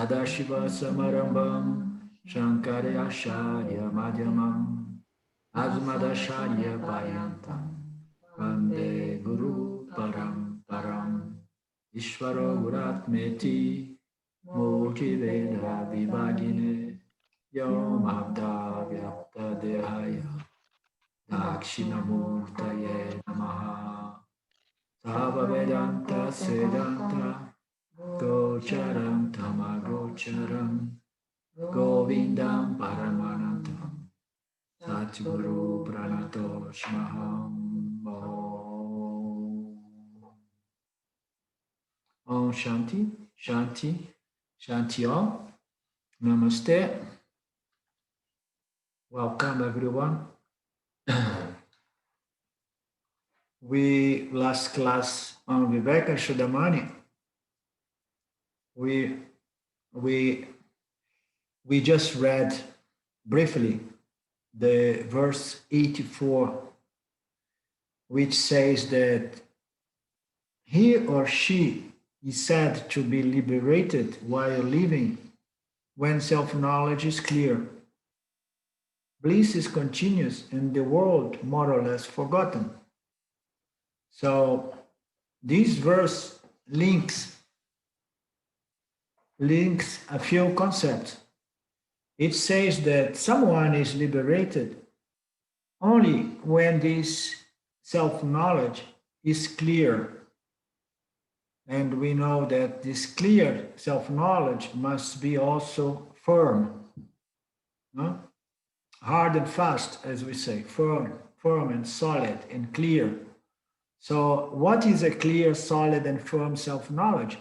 Sadashiva Samarambam Shankarya Acharya Madhyamam Asmadacharya Paryantam Vande Guru Param Ishvaro Guratmeti Murti Veda Vibhagine Yom Abda Vyapta Dehaya Dakshinamurtaye Namaha Sava Vedanta Sedanta Gocharam Tamagocharam Govindam Paramanantam Satguru Pranatoshmaham Om Shanti, Shanti, Shanti Om. Namaste. Welcome everyone. We last class on Vivekachudamani. We just read briefly the verse 84, which says that he or she is said to be liberated while living when self-knowledge is clear. Bliss is continuous and the world more or less forgotten. So this verse links a few concepts. It says that someone is liberated only when this self-knowledge is clear. And we know that this clear self-knowledge must be also firm. No? Hard and fast, as we say, firm and solid and clear. So what is a clear, solid, and firm self-knowledge?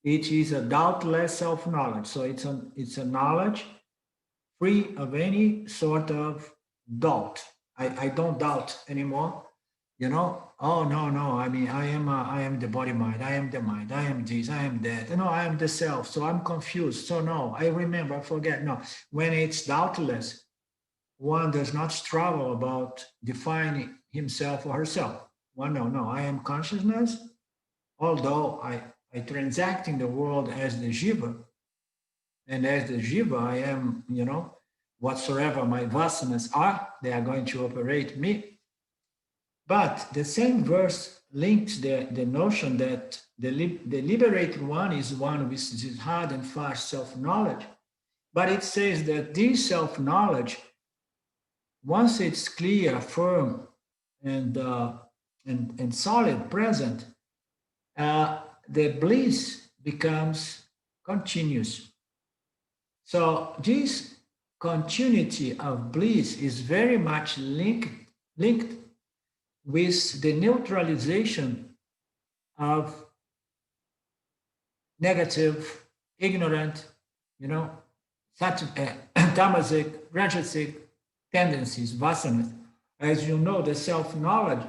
It is a doubtless self-knowledge. So it's a knowledge free of any sort of doubt. I don't doubt anymore. You know, oh no. I mean, I am the body mind. I am the mind. I am this. I am that. No, I am the self. So I'm confused. So no, I remember. I forget. No, when it's doubtless, one does not struggle about defining himself or herself. One, no. I am consciousness, although I transact in the world as the jiva, and as the jiva, I am, whatsoever my vasanas are, they are going to operate me. But the same verse links the notion that the liberated one is one with this hard and fast self-knowledge. But it says that this self-knowledge, once it's clear, firm, and solid, present, the bliss becomes continuous. So this continuity of bliss is very much linked with the neutralization of negative, ignorant, tamasic, rajasic tendencies, vasanas. As you know, the self-knowledge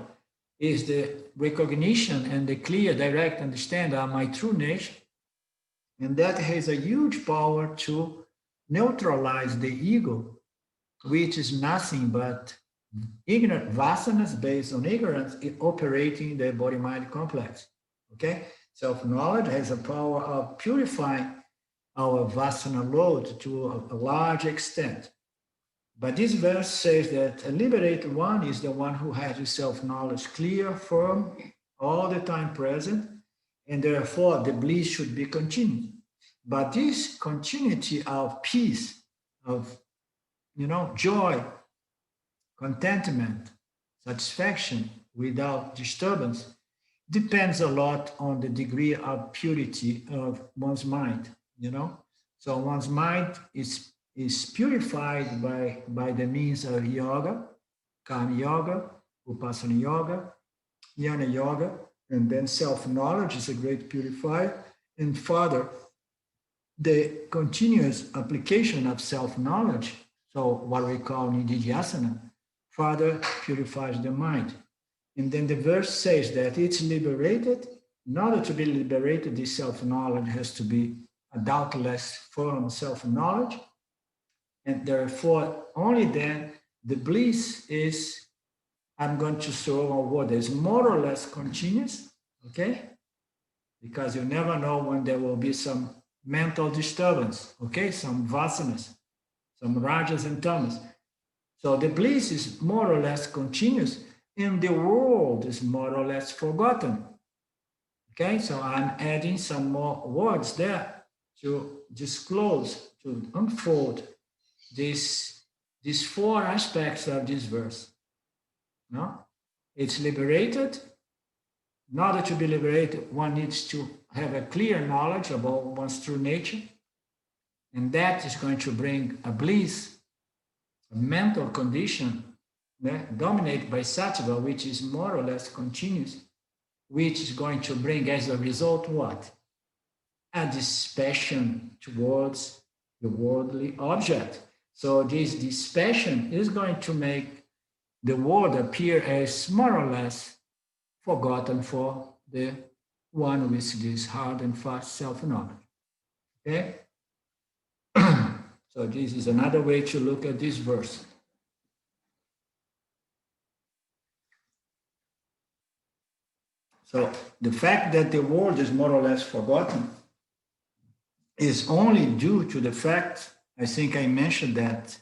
is the recognition and the clear, direct understanding of my true nature. And that has a huge power to neutralize the ego, which is nothing but ignorant vasanas based on ignorance operating the body-mind complex. Okay? Self-knowledge has a power of purifying our vasana load to a large extent. But this verse says that a liberated one is the one who has his self-knowledge clear, firm, all the time present, and therefore the bliss should be continued. But this continuity of peace, of joy, contentment, satisfaction without disturbance, depends a lot on the degree of purity of one's mind. So one's mind is purified by the means of yoga, karma yoga, upasana yoga, jnana yoga, and then self-knowledge is a great purifier. And further, the continuous application of self-knowledge, so what we call nididhyasana, further purifies the mind. And then the verse says that it's liberated. In order to be liberated, this self-knowledge has to be a doubtless firm self-knowledge. And therefore, only then the bliss is, I'm going to show a word is more or less continuous, okay? Because you never know when there will be some mental disturbance, okay? Some vasanas, some rajas and tamas. So the bliss is more or less continuous, and the world is more or less forgotten. Okay, so I'm adding some more words there to disclose, to unfold these four aspects of this verse. No? It's liberated. In order to be liberated, one needs to have a clear knowledge about one's true nature, and that is going to bring a bliss, a mental condition dominated by sattva, which is more or less continuous, which is going to bring as a result what? A dispassion towards the worldly object. So this dispassion is going to make the world appear as more or less forgotten for the one with this hard and fast self-knowledge. Okay? So this is another way to look at this verse. So the fact that the world is more or less forgotten is only due to the fact, I think I mentioned that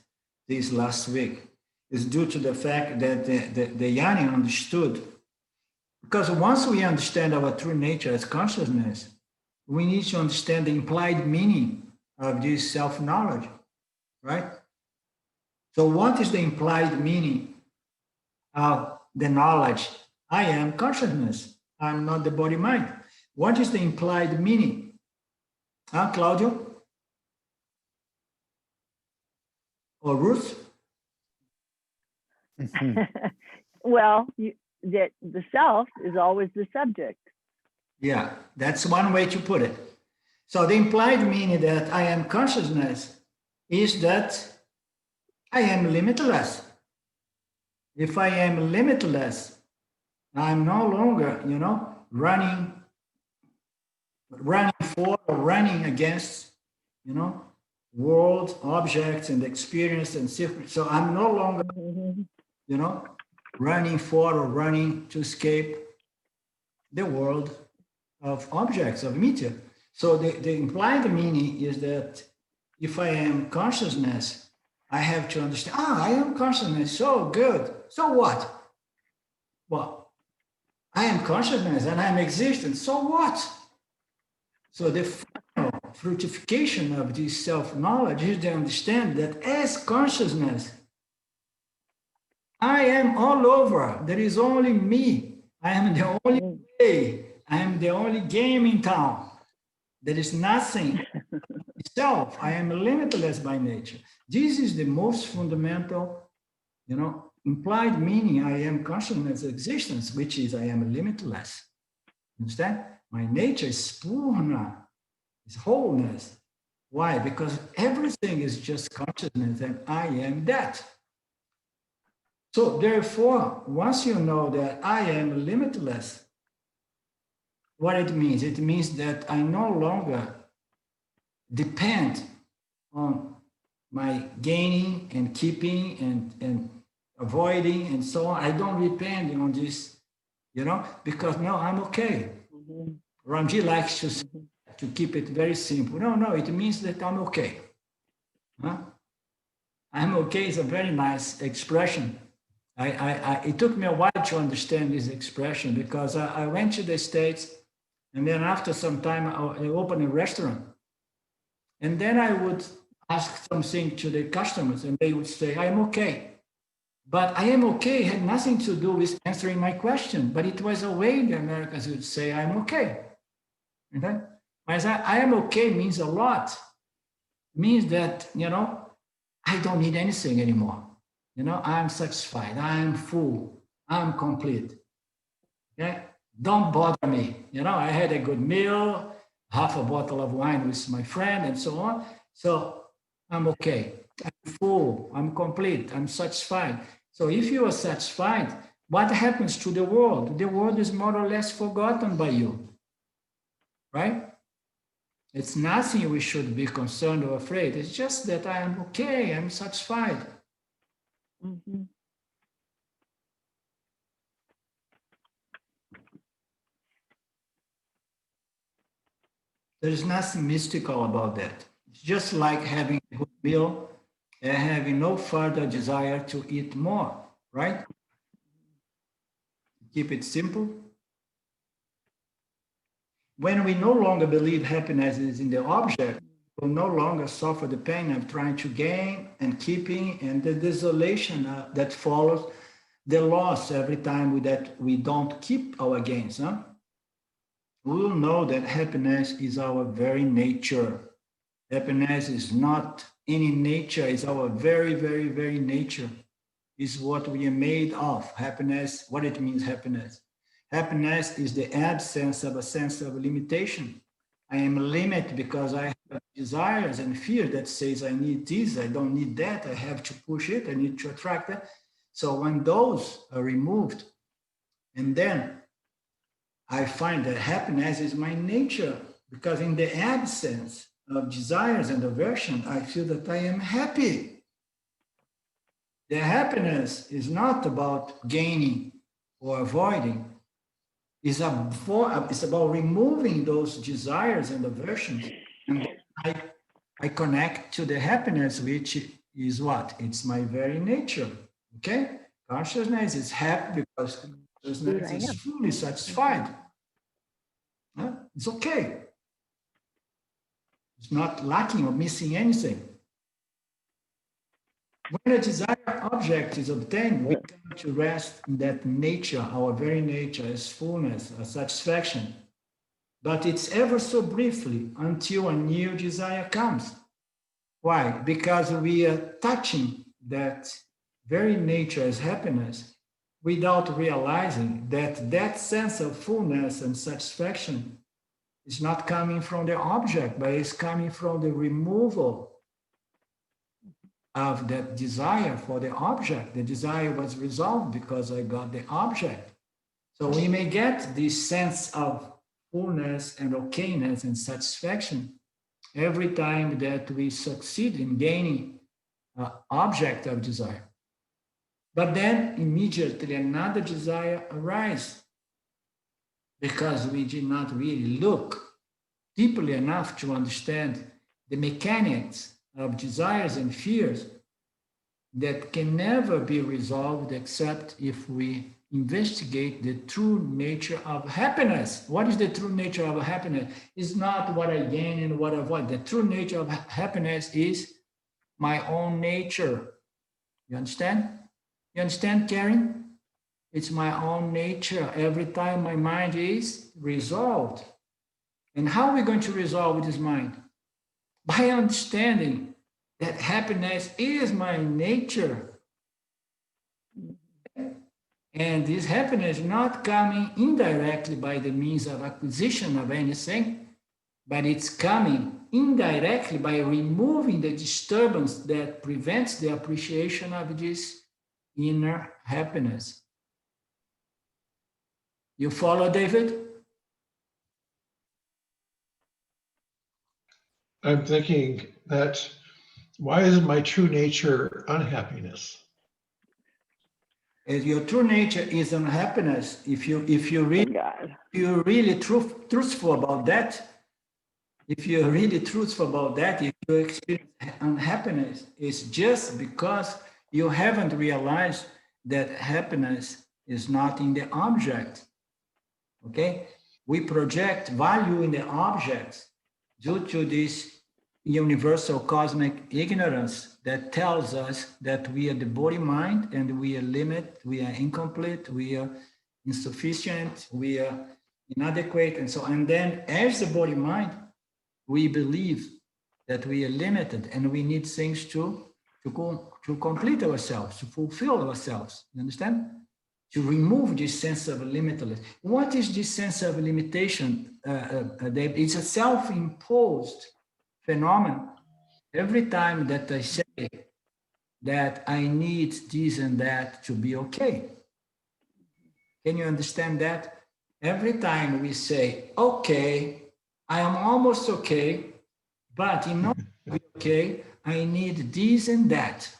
this last week, is due to the fact that the Yanni understood. Because once we understand our true nature as consciousness, we need to understand the implied meaning of this self-knowledge, right? So what is the implied meaning of the knowledge? I am consciousness. I'm not the body-mind. What is the implied meaning? Claudio? Or Ruth? Well, that the self is always the subject. Yeah, that's one way to put it. So the implied meaning that I am consciousness is that I am limitless. If I am limitless, I'm no longer, running for or running against, world, objects, and experience and secret. So I'm no longer, running for or running to escape the world of objects, of media. So the implied meaning is that if I am consciousness, I have to understand, I am consciousness, so good. So what? Well, I am consciousness and I'm existence, so what? So the final fructification of this self-knowledge is to understand that as consciousness, I am all over. There is only me. I am the only way. I am the only game in town. There is nothing self. I am limitless by nature. This is the most fundamental, implied meaning I am consciousness existence, which is I am limitless. Understand? My nature is purna, is wholeness. Why? Because everything is just consciousness and I am that. So therefore, once you know that I am limitless, what it means? It means that I no longer depend on my gaining and keeping and avoiding and so on. I don't depend on this, because no, I'm okay. Ramji likes to keep it very simple. No, it means that I'm okay. Huh? I'm okay is a very nice expression. It took me a while to understand this expression because I went to the States and then after some time I opened a restaurant. And then I would ask something to the customers and they would say, I am okay. But I am okay had nothing to do with answering my question, but it was a way the Americans would say, I'm okay. Okay? But I am okay means a lot. It means that, I don't need anything anymore. I'm satisfied, I'm full, I'm complete. Okay? Don't bother me. I had a good meal, half a bottle of wine with my friend and so on. So I'm okay. I'm full, I'm complete, I'm satisfied. So if you are satisfied, what happens to the world? The world is more or less forgotten by you, right? It's nothing we should be concerned or afraid. It's just that I am okay, I'm satisfied. Mm-hmm. There's nothing mystical about that. It's just like having a good meal and having no further desire to eat more, right? Keep it simple. When we no longer believe happiness is in the object, we'll no longer suffer the pain of trying to gain and keeping and the desolation that follows the loss every time that we don't keep our gains. Huh? We will know that happiness is our very nature. Happiness is not any nature, it's our very, very, very nature. Is what we are made of. Happiness, what it means, happiness. Happiness is the absence of a sense of limitation. I am limited because I have desires and fear that says I need this, I don't need that, I have to push it, I need to attract that. So when those are removed, and then I find that happiness is my nature, because in the absence of desires and aversion, I feel that I am happy. The happiness is not about gaining or avoiding. It's about removing those desires and aversions. And I connect to the happiness, which is what? It's my very nature. Okay? Consciousness is happy because consciousness is fully satisfied. Huh? It's okay. It's not lacking or missing anything. When a desired object is obtained, we come to rest in that nature, our very nature, as fullness, as satisfaction. But it's ever so briefly until a new desire comes. Why? Because we are touching that very nature as happiness without realizing that that sense of fullness and satisfaction is not coming from the object, but it's coming from the removal of that desire for the object. The desire was resolved because I got the object. So we may get this sense of fullness and okayness and satisfaction every time that we succeed in gaining an object of desire. But then immediately another desire arises because we did not really look deeply enough to understand the mechanics of desires and fears that can never be resolved except if we investigate the true nature of happiness. What is the true nature of happiness? It's not what I gain and what I avoid. The true nature of happiness is my own nature. You understand? You understand, Karen? It's my own nature. Every time my mind is resolved. And how are we going to resolve this mind? By understanding that happiness is my nature. And this happiness is not coming indirectly by the means of acquisition of anything, but it's coming indirectly by removing the disturbance that prevents the appreciation of this inner happiness. You follow, David? I'm thinking that why is my true nature unhappiness? Your true nature is unhappiness. If you're really truthful about that, if you experience unhappiness, it's just because you haven't realized that happiness is not in the object. Okay? We project value in the objects due to this universal cosmic ignorance that tells us that we are the body mind and we are limited, we are incomplete, we are insufficient, we are inadequate, and so on. And then as the body mind, we believe that we are limited and we need things to complete ourselves, to fulfill ourselves. You understand? To remove this sense of limitless. What is this sense of limitation? It's a self-imposed phenomenon. Every time that I say that I need this and that to be okay. Can you understand that? Every time we say, okay, I am almost okay, but in order to be okay, I need this and that.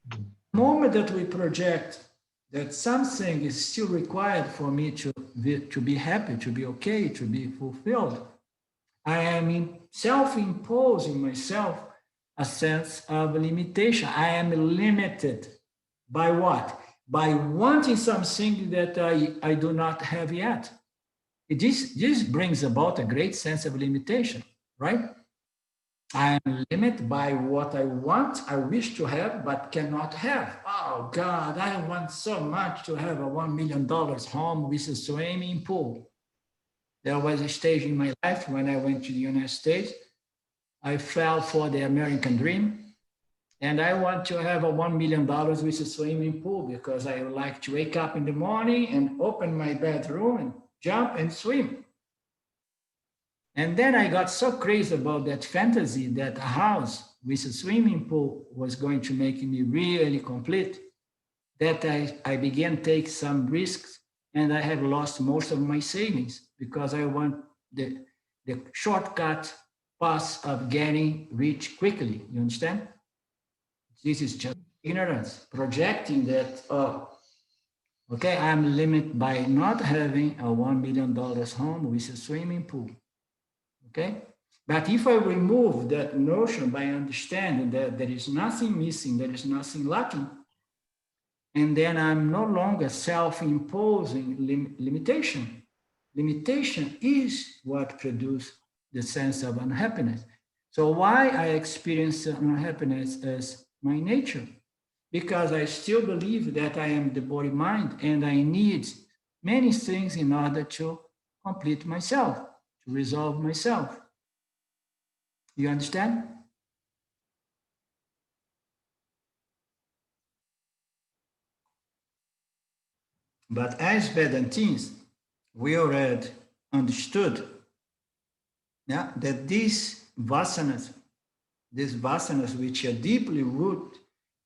The moment that we project that something is still required for me to be happy, to be okay, to be fulfilled, I am self-imposing myself a sense of limitation. I am limited by what? By wanting something that I do not have yet. This brings about a great sense of limitation, right? I am limited by what I want, I wish to have, but cannot have. Oh God, I want so much to have a $1 million home with a swimming pool. There was a stage in my life when I went to the United States. I fell for the American dream. And I want to have a $1 million with a swimming pool because I would like to wake up in the morning and open my bedroom and jump and swim. And then I got so crazy about that fantasy that a house with a swimming pool was going to make me really complete, that I began to take some risks, and I have lost most of my savings because I want the shortcut path of getting rich quickly. You understand? This is just ignorance, projecting that, okay, I'm limited by not having a $1 million home with a swimming pool. Okay, but if I remove that notion by understanding that there is nothing missing, there is nothing lacking, and then I'm no longer self-imposing limitation. Limitation is what produces the sense of unhappiness. So why I experience unhappiness as my nature? Because I still believe that I am the body mind and I need many things in order to complete myself, to resolve myself. You understand? But as Vedantins, we already understood, yeah, that these vasanas which are deeply rooted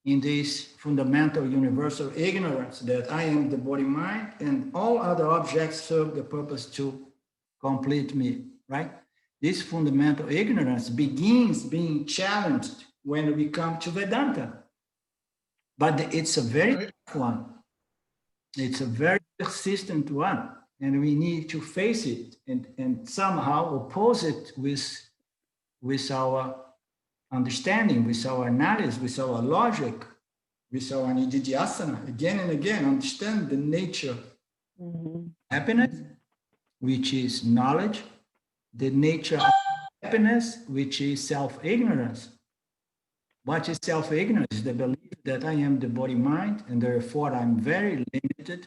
in this fundamental universal ignorance that I am the body mind and all other objects serve the purpose to complete me, right? This fundamental ignorance begins being challenged when we come to Vedanta. But it's a very tough one. It's a very persistent one. And we need to face it and somehow oppose it with our understanding, with our analysis, with our logic, with our nididhyasana, again and again, understand the nature of happiness, which is knowledge, the nature of happiness, which is self-ignorance. What is self-ignorance? The belief that I am the body-mind, and therefore I'm very limited,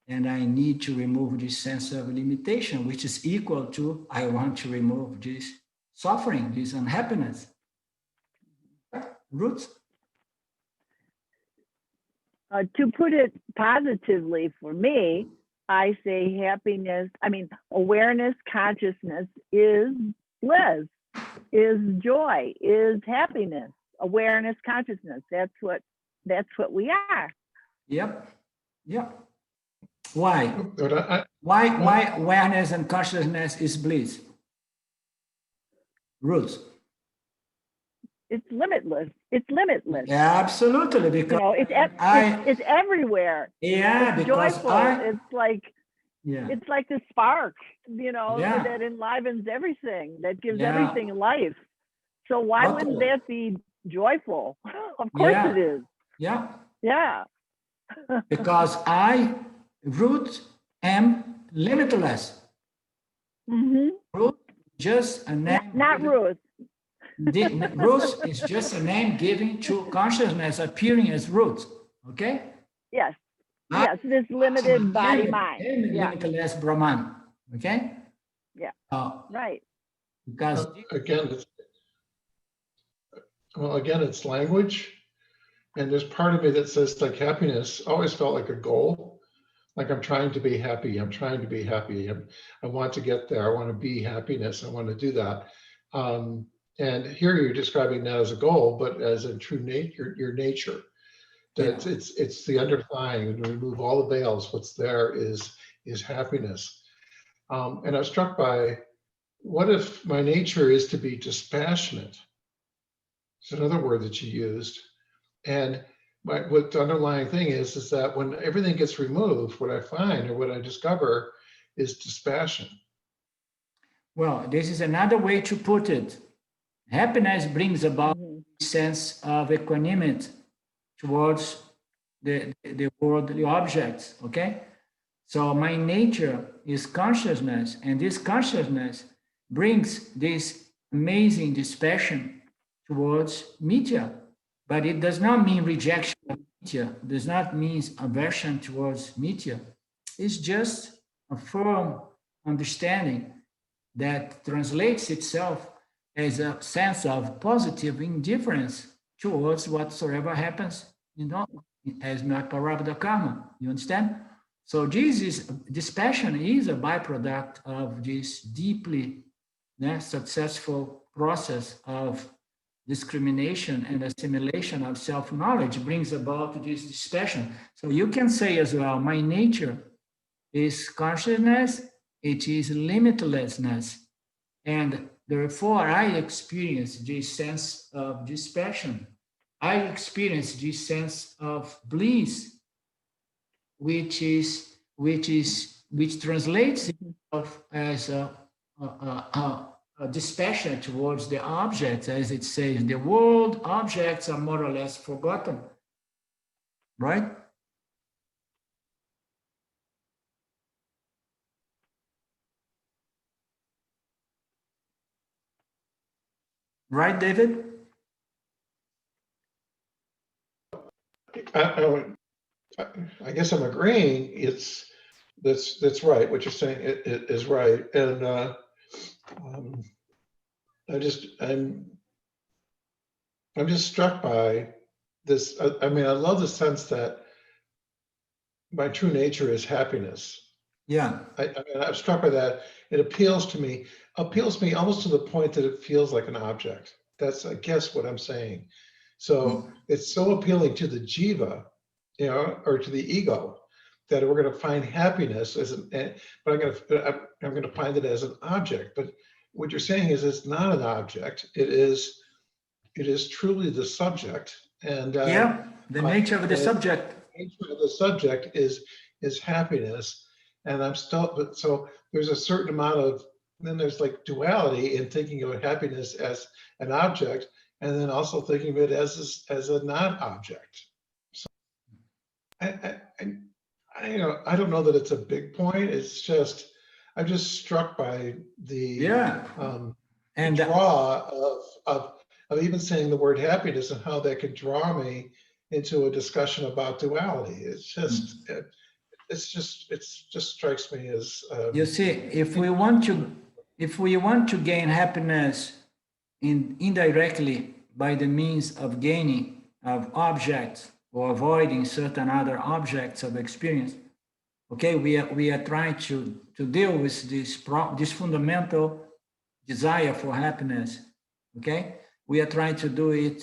and I need to remove this sense of limitation, which is equal to I want to remove this suffering, this unhappiness. Roots? To put it positively for me, I say awareness, consciousness is bliss, is joy, is happiness. Awareness, consciousness. That's what we are. Yep. Yep. Why? Why awareness and consciousness is bliss? Roots. It's limitless. It's limitless. Absolutely, because it's everywhere. Yeah, it's because joyful. It's like the spark, Yeah. that enlivens everything, that gives everything life. So why wouldn't that be joyful? Of course it is. Yeah. Yeah. Because root, am limitless. Root, just a name. Not Ruth. Ruth is just a name given to consciousness appearing as root. Okay? Yes. Yes, this limited body mind. Limitless Brahman. Okay? Yeah. Right. Because again, it's language. And there's part of me that says like happiness always felt like a goal. Like I'm trying to be happy. I'm trying to be happy. I want to get there. I want to be happiness. I want to do that. And here you're describing that as a goal, but as a true nature, your nature. That it's the underlying, and to remove all the veils. What's there is happiness. And I was struck by, what if my nature is to be dispassionate? It's another word that you used. And what the underlying thing is that when everything gets removed, what I find or what I discover is dispassion. Well, this is another way to put it. Happiness brings about a sense of equanimity towards the worldly objects, okay? So my nature is consciousness, and this consciousness brings this amazing dispassion towards mithya. But it does not mean rejection of mithya, it does not mean aversion towards mithya. It's just a firm understanding that translates itself as a sense of positive indifference towards whatsoever happens, as my parabda karma. You understand? So this passion is a byproduct of this deeply successful process of discrimination and assimilation of self-knowledge brings about this passion. So you can say as well, my nature is consciousness, it is limitlessness. And therefore, I experience this sense of this passion. I experience this sense of bliss, which translates itself as a dispassion towards the objects, as it says, the world objects are more or less forgotten, right? Right, David? I guess I'm agreeing. That's right. What you're saying is right, and I'm just struck by this. I mean, I love the sense that my true nature is happiness. Yeah. I mean, I'm struck by that. It appeals me almost to the point that it feels like an object. That's, I guess, what I'm saying. So it's so appealing to the jiva, or to the ego, that we're going to find happiness but I'm going to find it as an object. But what you're saying is it's not an object. It is truly the subject. And the nature of the subject. The nature of the subject is happiness. And so there's a certain amount of, then there's like duality in thinking of happiness as an object, and then also thinking of it as a non-object. So I don't know that it's a big point. It's just, I'm just struck by the draw of even saying the word happiness and how that could draw me into a discussion about duality. It's just, it just strikes me as you see, if we want to gain happiness indirectly by the means of gaining of objects or avoiding certain other objects of experience, okay, we are trying to deal with this fundamental desire for happiness. Okay, we are trying to do it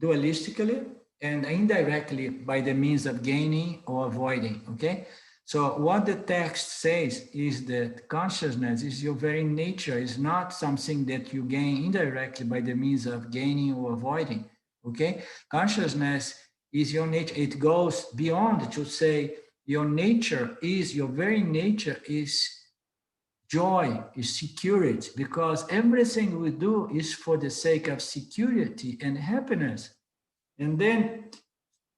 dualistically and indirectly by the means of gaining or avoiding. Okay, so what the text says is that consciousness is your very nature, is not something that you gain indirectly by the means of gaining or avoiding. Okay, consciousness is your nature. It goes beyond to say your very nature is joy, is security, because everything we do is for the sake of security and happiness. And then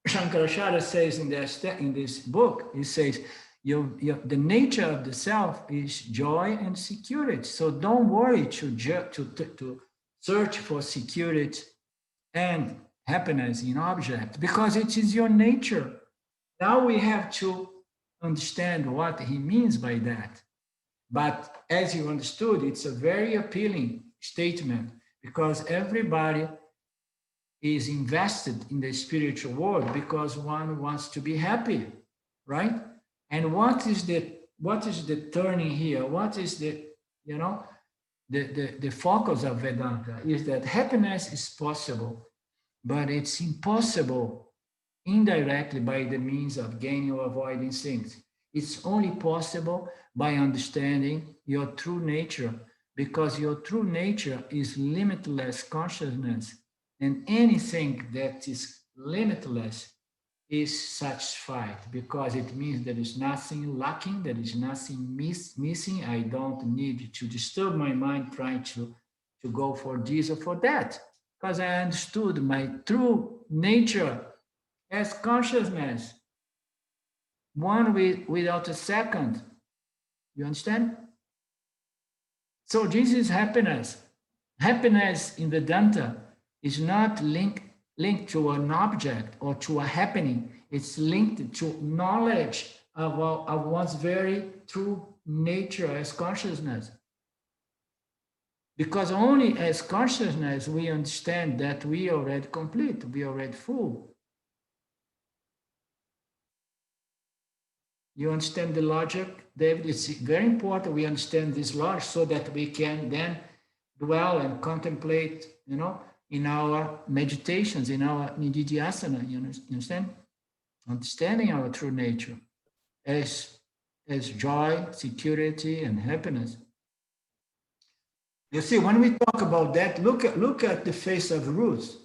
Shankaracharya says in this book, he says, the nature of the self is joy and security. So don't worry to search for security and happiness in object, because it is your nature. Now we have to understand what he means by that. But as you understood, it's a very appealing statement, because everybody is invested in the spiritual world because one wants to be happy, right? And what is the turning here? What is the focus of Vedanta is that happiness is possible, but it's impossible indirectly by the means of gaining or avoiding things. It's only possible by understanding your true nature, because your true nature is limitless consciousness. And anything that is limitless is satisfied, because it means there is nothing lacking, there is nothing missing. I don't need to disturb my mind trying to go for this or for that, because I understood my true nature as consciousness, one without a second. You understand? So this is happiness. Happiness in Vedanta is not linked to an object or to a happening. It's linked to knowledge of one's very true nature as consciousness. Because only as consciousness we understand that we are already complete, we are already full. You understand the logic, David? It's very important we understand this logic so that we can then dwell and contemplate, in our meditations, in our nididhyasana, you understand? Understanding our true nature as joy, security, and happiness. You see, when we talk about that, look at the face of Ruth.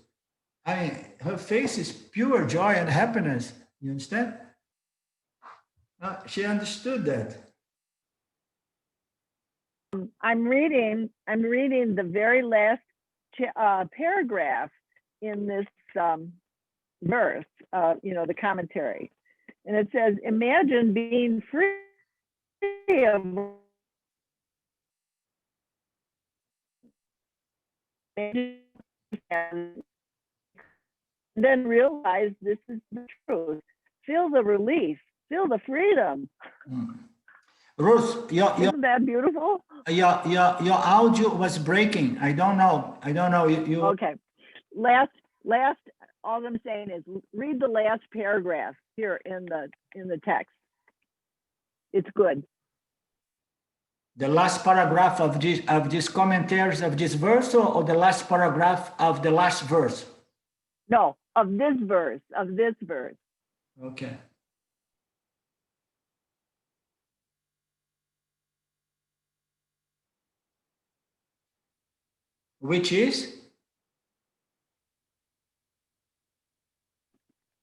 I mean, her face is pure joy and happiness. You understand? She understood that. I'm reading the very last paragraph in this verse, the commentary. And it says, imagine being free of and then realize this is the truth. Feel the relief, feel the freedom. Ruth, isn't that beautiful? Your audio was breaking. I don't know. You. Okay. Last. All I'm saying is read the last paragraph here in the text. It's good. The last paragraph of these commentaries of this verse, or the last paragraph of the last verse? No, of this verse. Okay. Which is?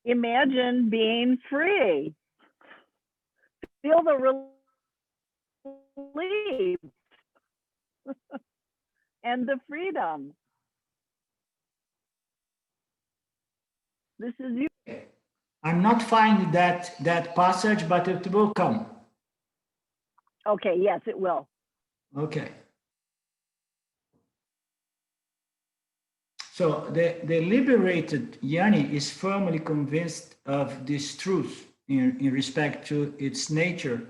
Imagine being free. Feel the relief and the freedom. This is you. I'm not finding that passage, but it will come. Okay, yes, it will. Okay. So the liberated Yanni is firmly convinced of this truth in respect to its nature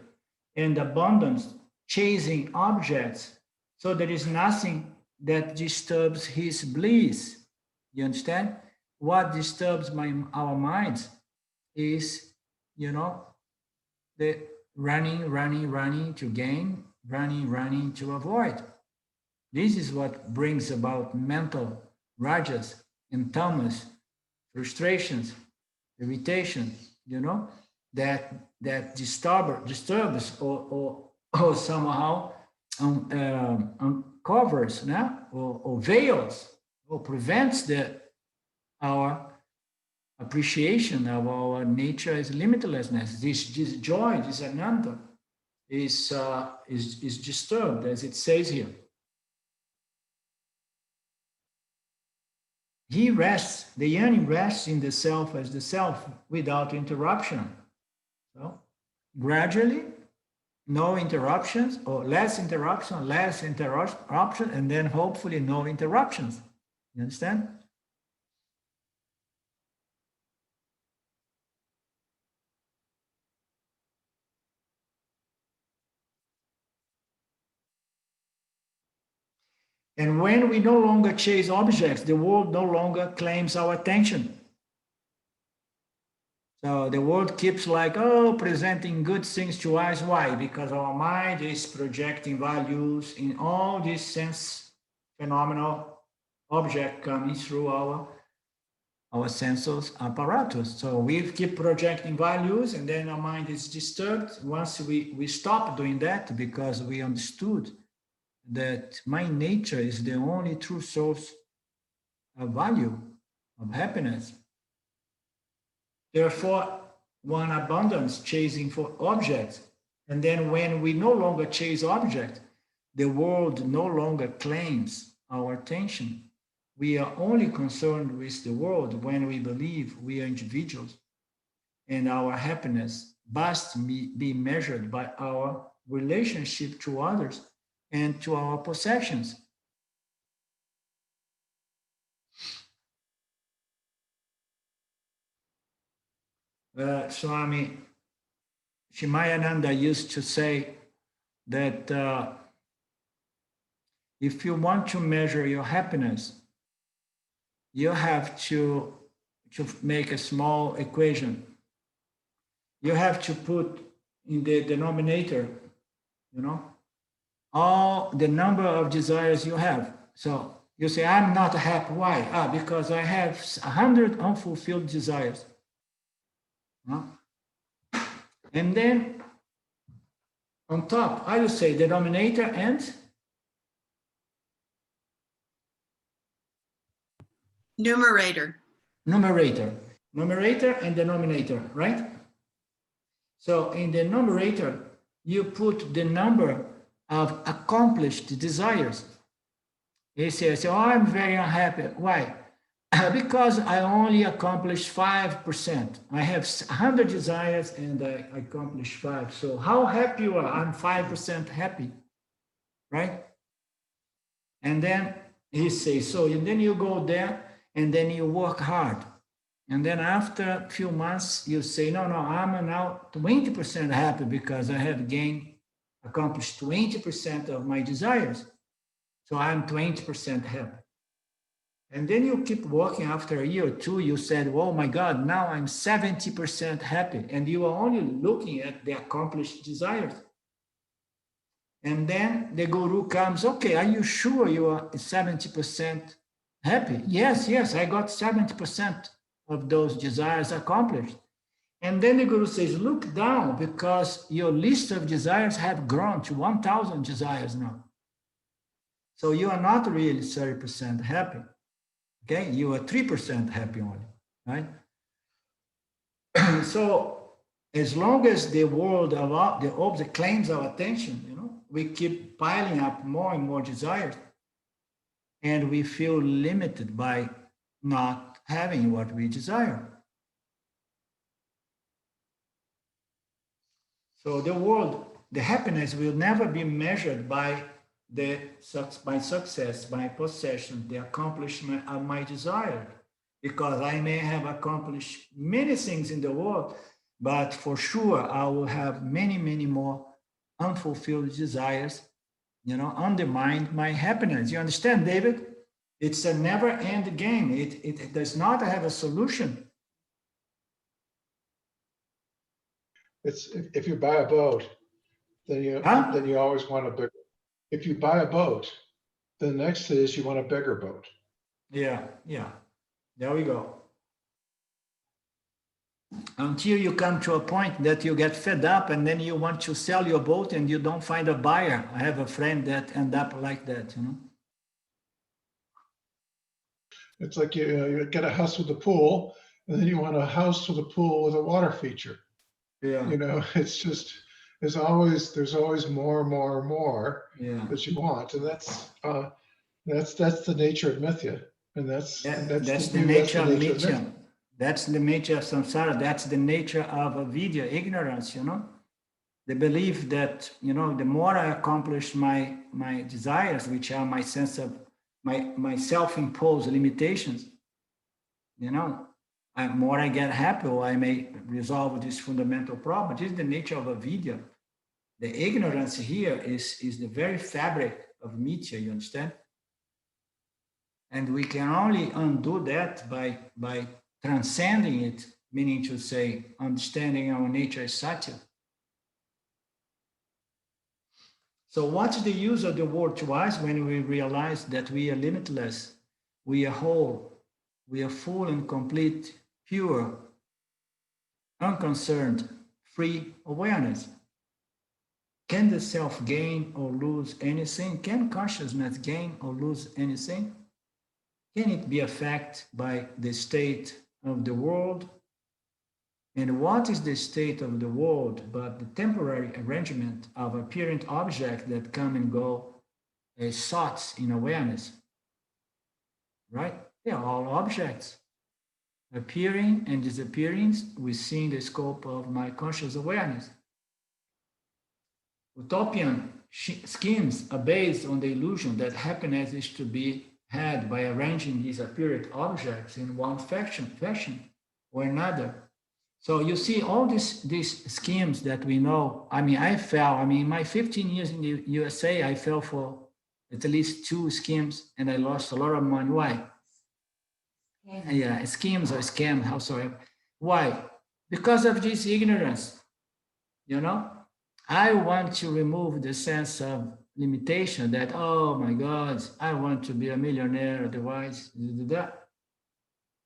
and abundance, chasing objects. So there is nothing that disturbs his bliss. You understand? What disturbs our minds is, the running to gain, running to avoid. This is what brings about mental rajas and tamas, frustrations, irritation, that disturbs or somehow uncovers, or veils, or prevents our appreciation of our nature as limitlessness. This joy, this ananda, is disturbed, as it says here. He rests, the Yanni rests in the self as the self without interruption. So gradually, no interruptions, or less interruption, and then hopefully no interruptions. You understand? And when we no longer chase objects, the world no longer claims our attention. So the world keeps presenting good things to us. Why? Because our mind is projecting values in all these sense phenomenal object coming through our senses apparatus. So we keep projecting values, and then our mind is disturbed. Once we stop doing that, because we understood that my nature is the only true source of value, of happiness. Therefore, one abundance chasing for objects. And then when we no longer chase objects, the world no longer claims our attention. We are only concerned with the world when we believe we are individuals, and our happiness must be measured by our relationship to others and to our possessions. Swami Shimayananda used to say that if you want to measure your happiness, you have to make a small equation. You have to put in the denominator, all the number of desires you have. So you say, I'm not happy. Why? Because I have 100 unfulfilled desires. And then on top, I will say denominator and numerator. Numerator and denominator, right? So in the numerator, you put the number of accomplished desires. He says, oh, I'm very unhappy. Why? Because I only accomplished 5%. I have 100 desires and I accomplished 5. So how happy you are? I'm 5% happy, right? And then he says, so and then you go there and then you work hard. And then after a few months, you say, no, I'm now 20% happy because I have accomplished 20% of my desires. So I'm 20% happy. And then you keep working. After a year or two, you said, oh my God, now I'm 70% happy. And you are only looking at the accomplished desires. And then the guru comes, okay, are you sure you are 70% happy? Yes, I got 70% of those desires accomplished. And then the guru says, look down, because your list of desires have grown to 1,000 desires now. So you are not really 30% happy. Okay, you are 3% happy only, right? So as long as the world of the object claims our attention, we keep piling up more and more desires, and we feel limited by not having what we desire. So the world, the happiness will never be measured by success, by possession, the accomplishment of my desire, because I may have accomplished many things in the world, but for sure I will have many, many more unfulfilled desires, undermine my happiness. You understand, David? It's a never-end game. It does not have a solution. It's if you buy a boat, then you always want a bigger. If you buy a boat, the next is you want a bigger boat. Yeah. There we go. Until you come to a point that you get fed up and then you want to sell your boat and you don't find a buyer. I have a friend that end up like that, It's like you get a house with a pool, and then you want a house with a pool with a water feature. Yeah. It's just there's always more that you want, and that's the nature of mithya, and that's the nature of mithya. That's the nature of samsara. That's the nature of avidya, ignorance. The belief that the more I accomplish my desires, which are my sense of my self-imposed limitations, more I get happy, or I may resolve this fundamental problem. This is the nature of avidya. The ignorance here is the very fabric of mithya, you understand? And we can only undo that by transcending it, meaning to say, understanding our nature as satya. So what's the use of the word to us when we realize that we are limitless, we are whole, we are full and complete, pure, unconcerned, free awareness? Can the self gain or lose anything? Can consciousness gain or lose anything? Can it be affected by the state of the world? And what is the state of the world but the temporary arrangement of apparent objects that come and go as thoughts in awareness, right? They are all objects appearing and disappearing within the scope of my conscious awareness. Utopian schemes are based on the illusion that happiness is to be had by arranging these apparent objects in one fashion or another. So you see all these schemes that we know. I mean, in my 15 years in the USA, I fell for at least 2 schemes and I lost a lot of money. Why? Yeah, schemes or scam, howsoever. Why? Because of this ignorance, you know? I want to remove the sense of limitation that, oh my God, I want to be a millionaire, otherwise,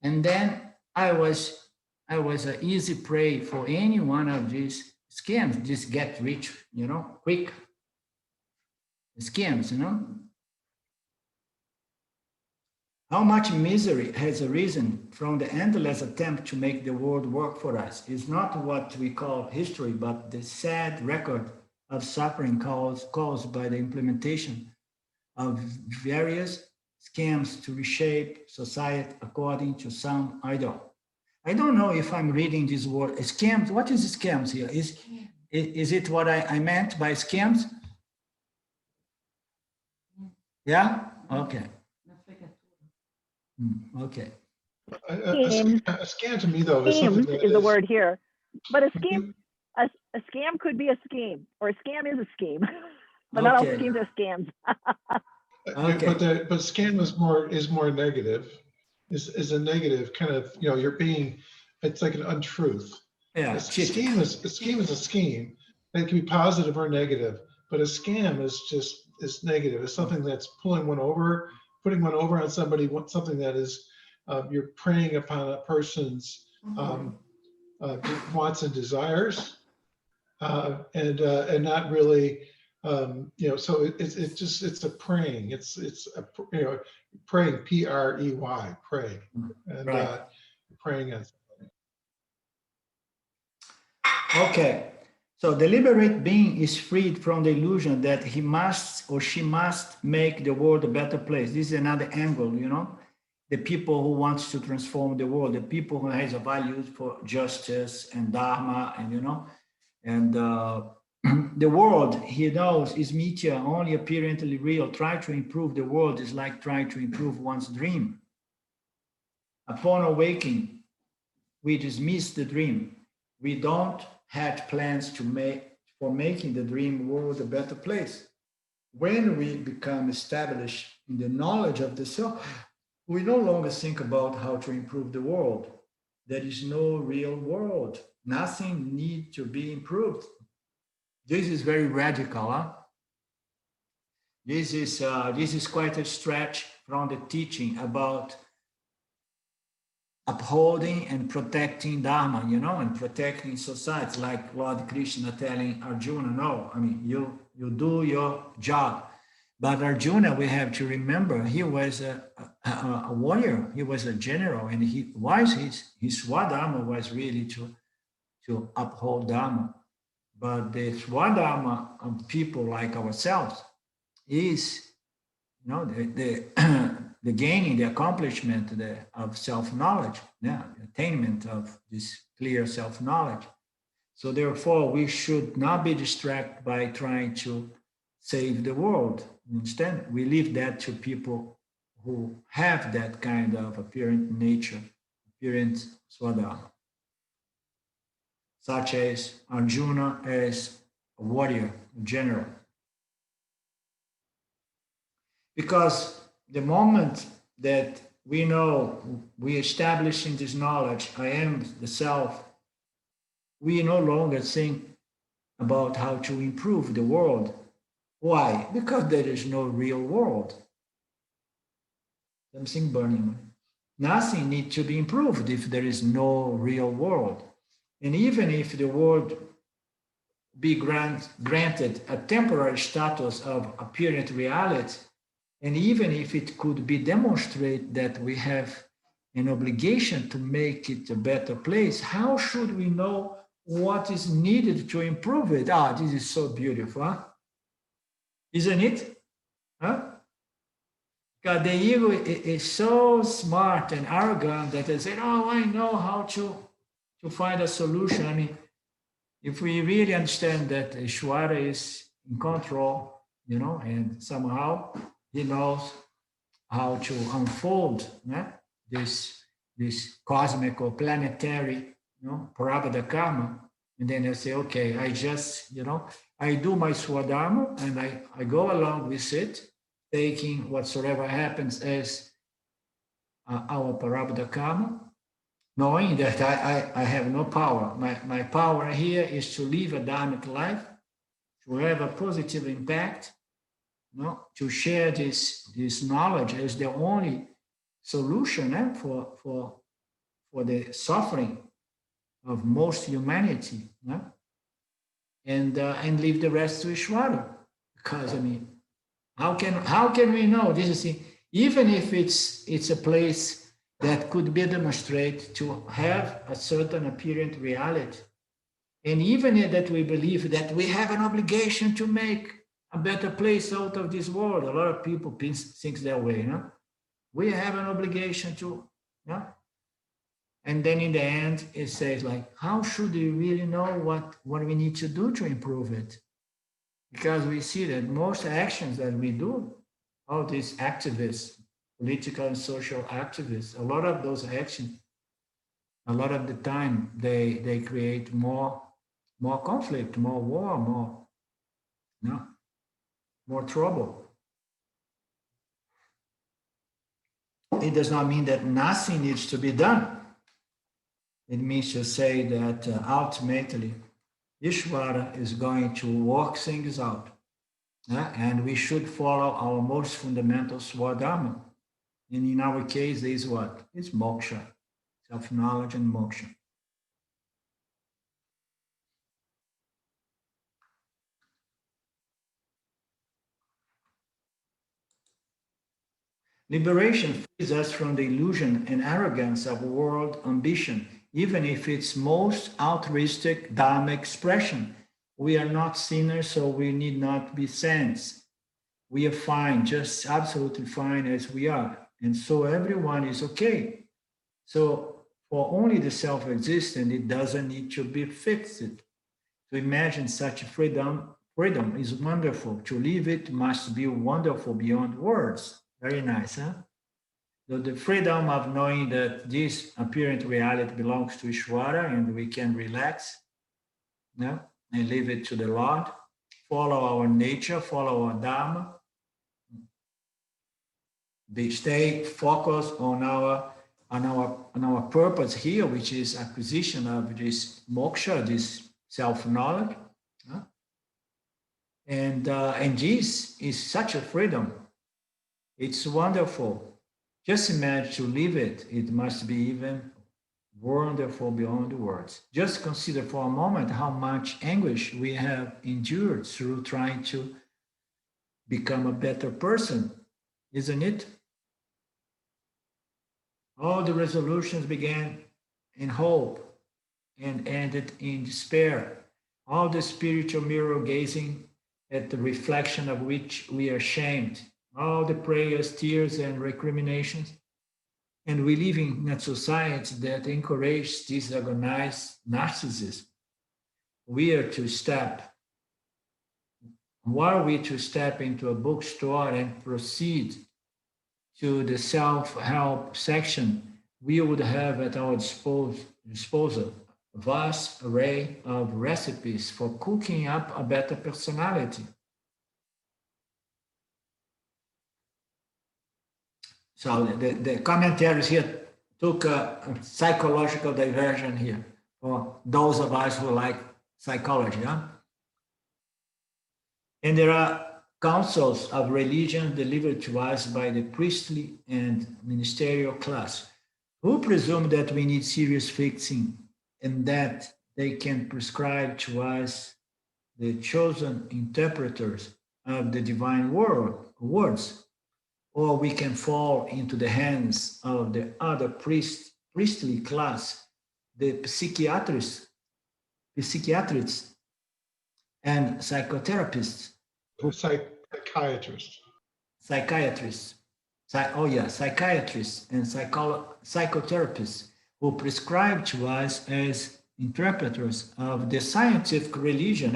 and then I was an easy prey for any one of these scams, just get rich, quick scams, How much misery has arisen from the endless attempt to make the world work for us is not what we call history, but the sad record of suffering caused by the implementation of various scams to reshape society according to some ideal. I don't know if I'm reading this word scams. What is scams here? Is it what I meant by scams? Yeah? Okay. Okay. A scan to me, though, is something Schemes that is the word here, but a Mhm. scam could be a scheme, or a scam is a scheme, but not all Okay. schemes are scams. Okay. But scam is more negative. Is a negative kind of, it's like an untruth. Yeah, A cheating. scheme is a scheme. It can be positive or negative, but a scam is negative. It's something that's putting one over on somebody. Something that is you're preying upon a person's wants and desires, and not really, so it's a praying. It's a, praying, P-R-E-Y, pray, and Right. praying on. Okay. So the liberate being is freed from the illusion that he must or she must make the world a better place. This is another angle, The people who wants to transform the world, the people who has a values for justice and dharma, and the world he knows is meteor, only apparently real. Try to improve the world is like trying to improve one's dream. Upon awakening, we dismiss the dream. We don't have plans for making the dream world a better place. When we become established in the knowledge of the self, we no longer think about how to improve the world. There is no real world. Nothing needs to be improved. This is very radical. Huh? This is quite a stretch from the teaching about upholding and protecting Dharma, and protecting society, like Lord Krishna telling Arjuna, no, you do your job. But Arjuna, we have to remember, he was a warrior, he was a general, and his Swadharma was really to uphold Dharma. But the Swadharma of people like ourselves is, the gaining, the accomplishment of self-knowledge, the attainment of this clear self-knowledge. So therefore, we should not be distracted by trying to save the world. Instead, we leave that to people who have that kind of apparent nature, apparent swadharma, such as Arjuna as a warrior, a general. Because the moment that we know, we establish in this knowledge, I am the self, we no longer think about how to improve the world. Why? Because there is no real world. Something burning. Nothing needs to be improved if there is no real world. And even if the world be granted a temporary status of apparent reality, and even if it could be demonstrated that we have an obligation to make it a better place, how should we know what is needed to improve it? Ah, this is so beautiful, huh? Isn't it? Huh? Because the ego is so smart and arrogant that they say, oh, I know how to find a solution. I mean, if we really understand that Ishvara is in control, and somehow he knows how to unfold this cosmic or planetary, prarabdha karma, and then I say, okay, I just, I do my swadharma and I go along with it, taking whatsoever happens as our prarabdha karma, knowing that I have no power. My power here is to live a dharmic life, to have a positive impact, to share this knowledge as the only solution for the suffering of most humanity, and leave the rest to Ishvara. Because I mean, how can we know? This is even if it's a place that could be demonstrated to have a certain apparent reality, and even that we believe that we have an obligation to make a better place out of this world. A lot of people think that way, We have an obligation to, And then in the end, it says like, how should we really know what we need to do to improve it? Because we see that most actions that we do, all these activists, political and social activists, a lot of those actions, a lot of the time, they create more conflict, more war, more trouble. It does not mean that nothing needs to be done. It means to say that ultimately, Ishvara is going to work things out. And we should follow our most fundamental swadharma. And in our case, is what? It's moksha, self-knowledge and moksha. Liberation frees us from the illusion and arrogance of world ambition, even if it's most altruistic dharma expression. We are not sinners, so we need not be saints. We are fine, just absolutely fine as we are. And so everyone is okay. So for only the self-existent, it doesn't need to be fixed. To imagine such freedom is wonderful. To live it must be wonderful beyond words. Very nice, huh? So the freedom of knowing that this apparent reality belongs to Ishvara and we can relax, and leave it to the Lord, follow our nature, follow our Dharma, stay focused on our purpose here, which is acquisition of this moksha, this self-knowledge. And this is such a freedom. It's wonderful. Just imagine to live it. It must be even wonderful beyond words. Just consider for a moment how much anguish we have endured through trying to become a better person, isn't it? All the resolutions began in hope and ended in despair. All the spiritual mirror gazing at the reflection of which we are ashamed. All the prayers, tears, and recriminations. And we live in a society that encourages this organized narcissism. Were we to step into a bookstore and proceed to the self-help section, we would have at our disposal a vast array of recipes for cooking up a better personality. So the commentaries here took a psychological diversion here for those of us who like psychology. And there are counsels of religion delivered to us by the priestly and ministerial class, who presume that we need serious fixing and that they can prescribe to us the chosen interpreters of the divine words. or we can fall into the hands of the other priestly class, the psychiatrists and psychotherapists, Psychiatrist. psychiatrists and psychotherapists who prescribe to us as interpreters of the scientific religion,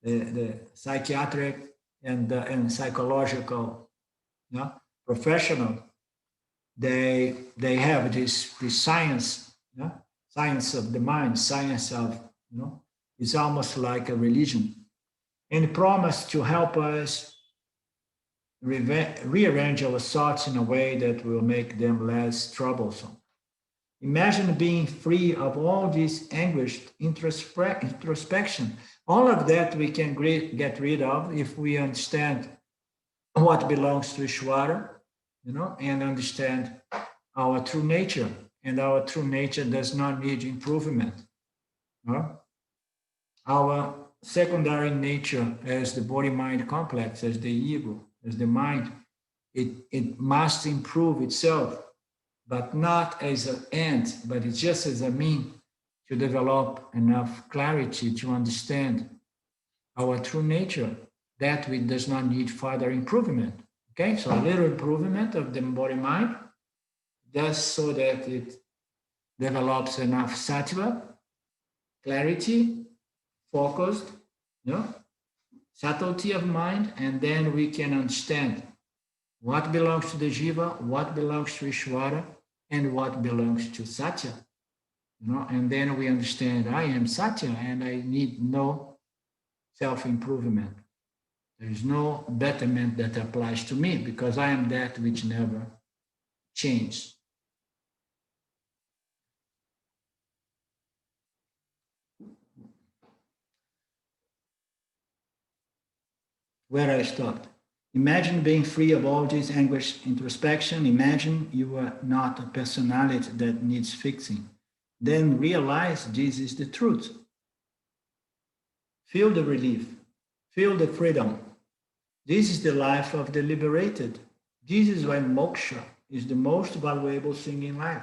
the psychiatric and psychological professional. They have this science, science of the mind, science of, it's almost like a religion, and promise to help us rearrange our thoughts in a way that will make them less troublesome. Imagine being free of all this anguished introspection. All of that we can get rid of if we understand what belongs to Ishvara, and understand our true nature. And our true nature does not need improvement. Our secondary nature as the body-mind complex, as the ego, as the mind, it must improve itself, but not as an end, but it's just as a mean to develop enough clarity to understand our true nature, that we does not need further improvement. Okay, so a little improvement of the body-mind, just so that it develops enough sattva, clarity, focused, subtlety of mind, and then we can understand what belongs to the jiva, what belongs to Ishvara, and what belongs to Satya. And then we understand I am Satya and I need no self-improvement. There is no betterment that applies to me because I am that which never changes. Where I stopped. Imagine being free of all this anguish introspection. Imagine you are not a personality that needs fixing. Then realize this is the truth. Feel the relief. Feel the freedom. This is the life of the liberated. This is why moksha is the most valuable thing in life.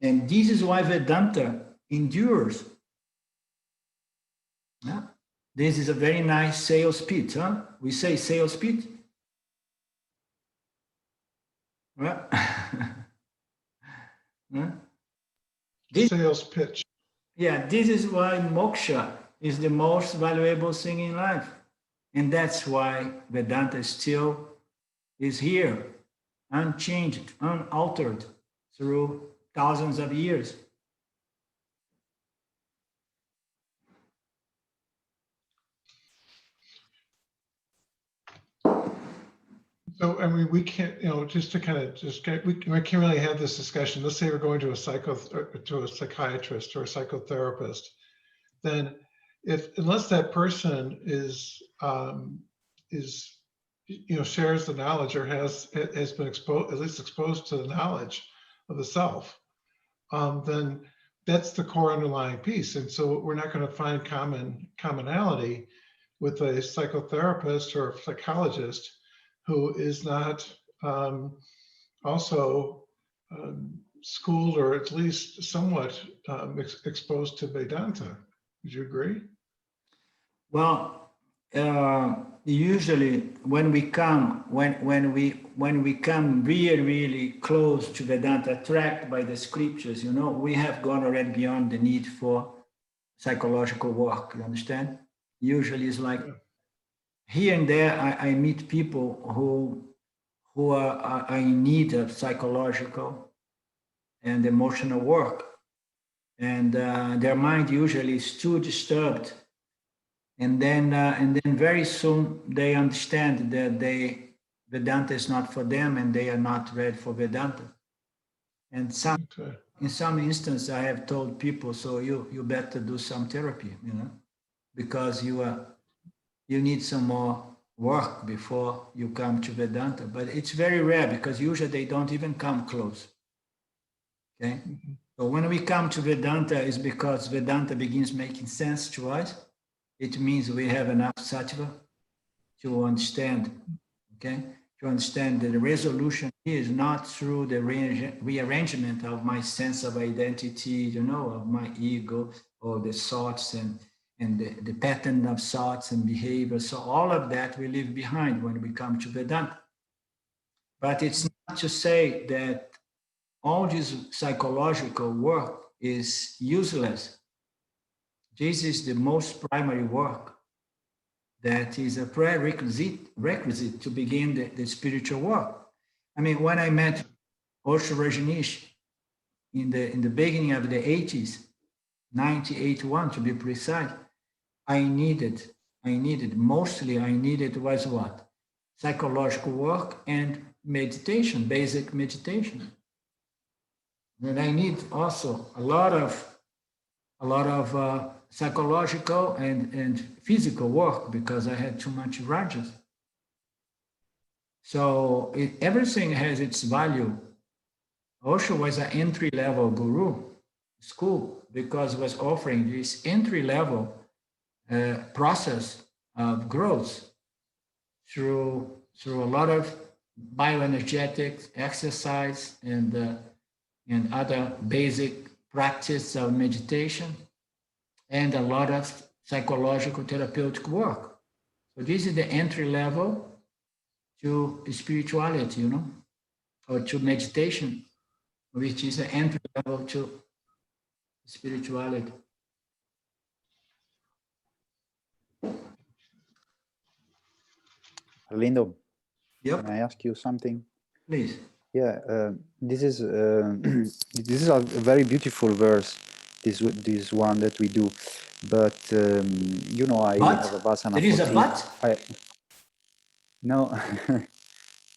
And this is why Vedanta endures. Yeah? This is a very nice sales pitch, huh? We say sales pitch. Well, huh? Sales pitch. Yeah, this is why moksha is the most valuable thing in life. And that's why Vedanta still is here, unchanged, unaltered through thousands of years. So, I mean, we can't, just to kind of we can't really have this discussion. Let's say we're going to a psychiatrist or a psychotherapist, then unless that person is shares the knowledge or has been at least exposed to the knowledge of the self, then that's the core underlying piece. And so we're not going to find commonality with a psychotherapist or a psychologist who is not also schooled or at least somewhat exposed to Vedanta. Would you agree? Well, usually when we come really close to Vedanta, attracted by the scriptures, we have gone already beyond the need for psychological work. You understand? Usually it's like here and there I meet people who are in need of psychological and emotional work, and their mind usually is too disturbed. And then very soon they understand that Vedanta is not for them and they are not ready for Vedanta. And in some instances, I have told people, so you better do some therapy, because you need some more work before you come to Vedanta. But it's very rare because usually they don't even come close. Okay. Mm-hmm. So when we come to Vedanta, it's because Vedanta begins making sense to us. It means we have enough sattva to understand, okay? to understand that the resolution is not through the rearrangement of my sense of identity, you know, of my ego, or the thoughts and the pattern of thoughts and behavior. So all of that we leave behind when we come to Vedanta. But it's not to say that all this psychological work is useless. This is the most primary work that is a prerequisite to begin the spiritual work. I mean, when I met Osho Rajneesh in the beginning of the 80s, 1981 to be precise, I needed was what? Psychological work and meditation, basic meditation. And I need also a lot of psychological and physical work because I had too much rajas. So everything has its value. Osho was an entry-level guru school because it was offering this entry-level process of growth through a lot of bioenergetic exercise and other basic practice of meditation and a lot of psychological therapeutic work. So this is the entry level to spirituality, you know, or to meditation, which is the entry level to spirituality. Lindo, Yep. can I ask you something? Please. Yeah, this is this is a very beautiful verse. This one that we do, but you know, I have a vasana. There is a but? No,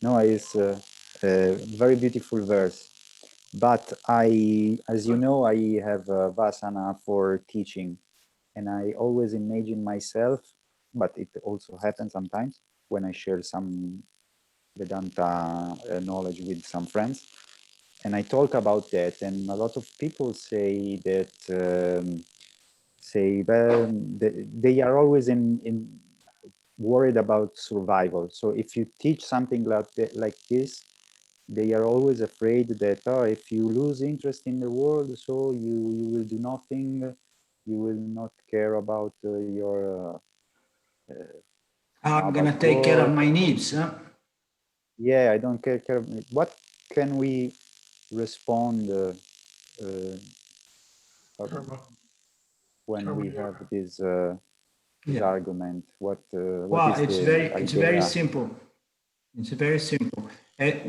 no, it's a very beautiful verse. But as you know, I have a vasana for teaching, and I always imagine myself. But it also happens sometimes when I share some Vedanta knowledge with some friends, and I talk about that, and a lot of people say that well, they are always in worried about survival. So if you teach something like this, they are always afraid that if you lose interest in the world, so you will do nothing, you will not care about your I'm going to take care of my needs. Huh? Yeah, I don't care. What can we respond when we have this argument? What Well, is the it's very idea? simple. It's very simple.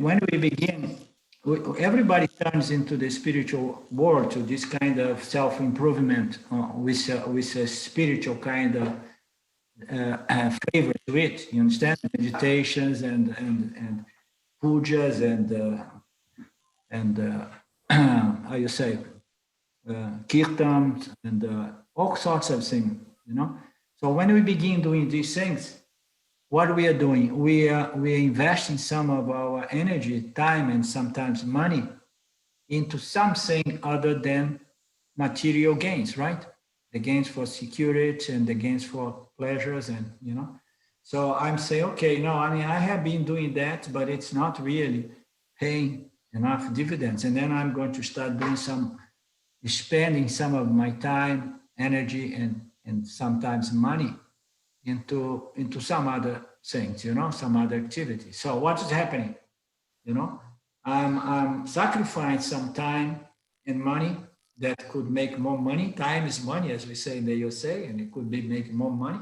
When we begin, everybody turns into the spiritual world to this kind of self-improvement with a spiritual kind of flavor to it. You understand? Meditations and pujas and how you say kirtans and all sorts of things. You know. So when we begin doing these things, what we are doing, we are investing some of our energy, time, and sometimes money into something other than material gains, right? The gains for security and the gains for pleasures, and you know. So I'm saying, okay, no, I mean, I have been doing that, but it's not really paying enough dividends. And then I'm going to start doing spending some of my time, energy, and sometimes money into some other things, you know, some other activity. So what is happening? You know, I'm sacrificing some time and money that could make more money. Time is money, as we say in the USA, and it could be making more money.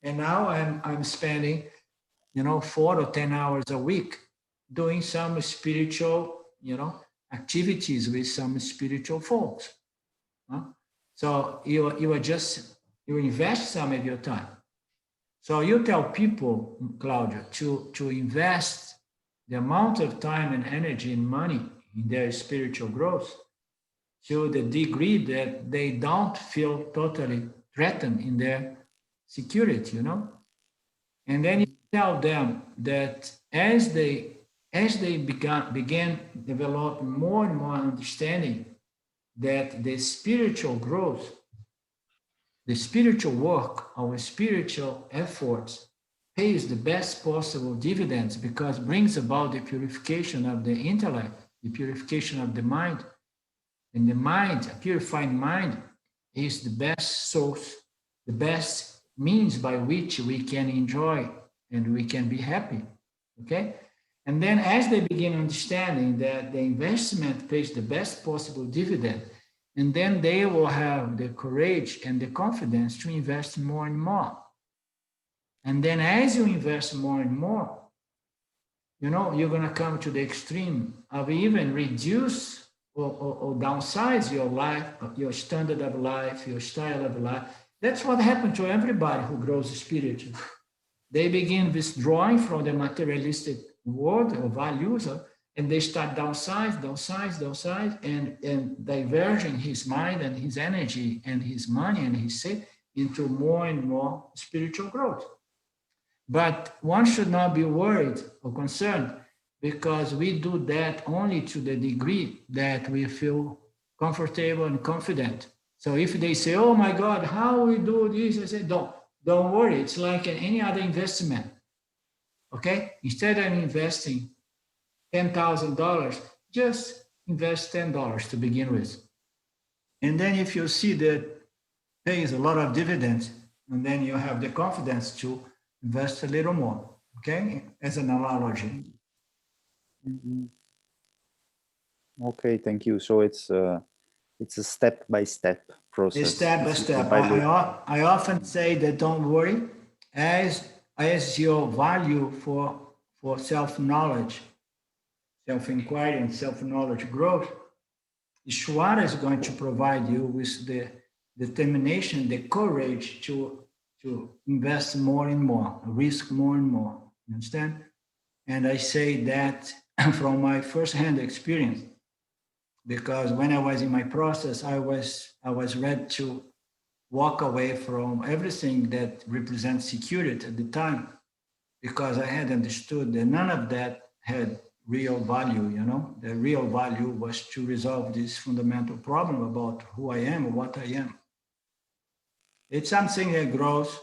And now I'm spending, you know, 4 or 10 hours a week doing some spiritual, you know, activities with some spiritual folks. Huh? So you invest some of your time. So you tell people, Claudia, to invest the amount of time and energy and money in their spiritual growth to the degree that they don't feel totally threatened in their security, you know? And then you tell them that as they begin developing more and more understanding that the spiritual growth, the spiritual work, our spiritual efforts pays the best possible dividends because it brings about the purification of the intellect, the purification of the mind. And the mind, a purified mind, is the best source, the best means by which we can enjoy and we can be happy. Okay? And then as they begin understanding that the investment pays the best possible dividend, and then they will have the courage and the confidence to invest more and more. And then as you invest more and more, you know, you're going to come to the extreme of even reduce or downsize your life, your standard of life, your style of life. That's what happened to everybody who grows spiritually. They begin withdrawing from the materialistic world or values, and they start downsize, and diverging his mind and his energy and his money and his set into more and more spiritual growth. But one should not be worried or concerned because we do that only to the degree that we feel comfortable and confident. So if they say, oh my God, how we do this? I say, don't worry. It's like any other investment. Okay? Instead of investing $10,000, just invest $10 to begin with. And then if you see that pays a lot of dividends, and then you have the confidence to invest a little more, okay? As an analogy. Mhm. Okay, thank you. So it's a step-by-step process. It's step by It's step. by loop. I often say that don't worry, as your value for self-knowledge, self-inquiry and self-knowledge growth, Ishwara is going to provide you with the determination, the courage to invest more and more, risk more and more. You understand? And I say that from my first-hand experience, because when I was in my process, I was ready to walk away from everything that represents security at the time, because I had understood that none of that had real value, you know. The real value was to resolve this fundamental problem about who I am or what I am. It's something that grows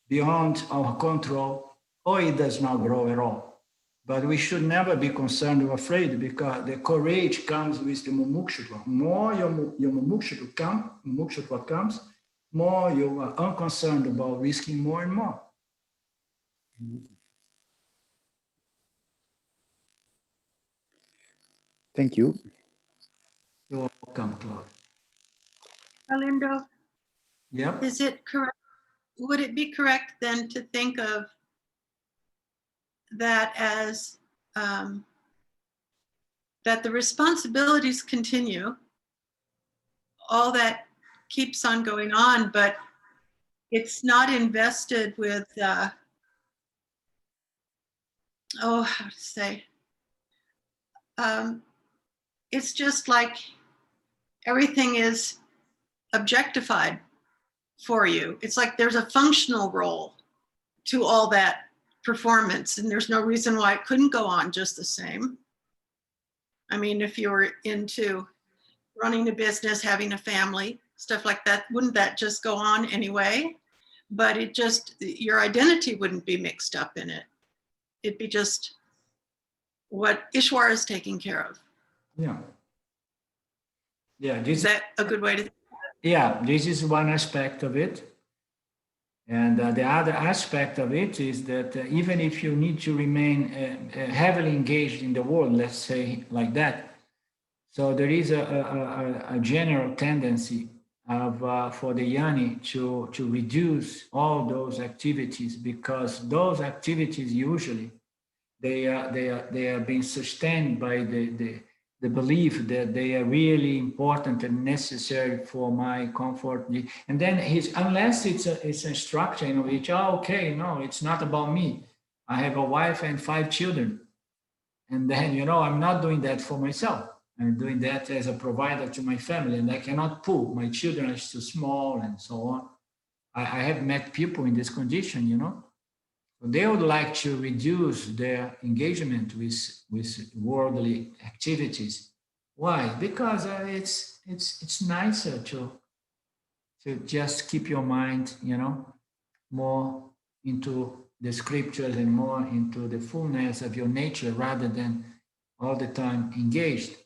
beyond our control, or it does not grow at all. But we should never be concerned or afraid, because the courage comes with the mumukshutva. More your mumukshutva comes, more you are unconcerned about risking more and more. Thank you. You're welcome, Claude. Arlindo, Yep. is it correct? Would it be correct then to think of that as that the responsibilities continue, all that keeps on going on, but it's not invested with, how to say, it's just like everything is objectified for you. It's like there's a functional role to all that performance, and there's no reason why it couldn't go on just the same. I mean, if you were into running a business, having a family, stuff like that, wouldn't that just go on anyway? But it just, your identity wouldn't be mixed up in it. It'd be just what Ishwara is taking care of. Yeah. Yeah. Is that a good way to? Yeah, this is one aspect of it. And the other aspect of it is that even if you need to remain heavily engaged in the world, let's say like that, so there is a general tendency of for the yoni to reduce all those activities, because those activities usually they are being sustained by the belief that they are really important and necessary for my comfort. And then unless it's a structure in which, okay, no, it's not about me. I have a wife and 5 children. And then, I'm not doing that for myself. I'm doing that as a provider to my family, and I cannot pull. My children are still small and so on. I have met people in this condition, They would like to reduce their engagement with worldly activities. Why? Because it's nicer to just keep your mind, more into the scriptures and more into the fullness of your nature rather than all the time engaged.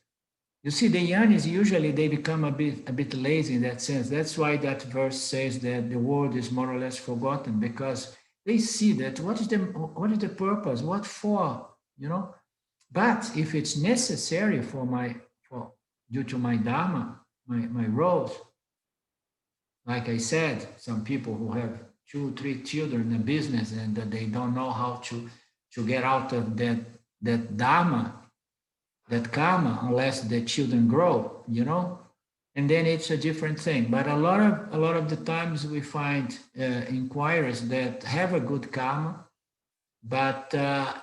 You see, the yanis usually they become a bit lazy in that sense. That's why that verse says that the world is more or less forgotten, because they see that what is the purpose, what for, you know. But if it's necessary due to my dharma, my roles, like I said, some people who have 2, 3 children in a business and that they don't know how to get out of that dharma, that karma, unless the children grow, you know, and then it's a different thing. But a lot of the times we find inquirers that have a good karma, but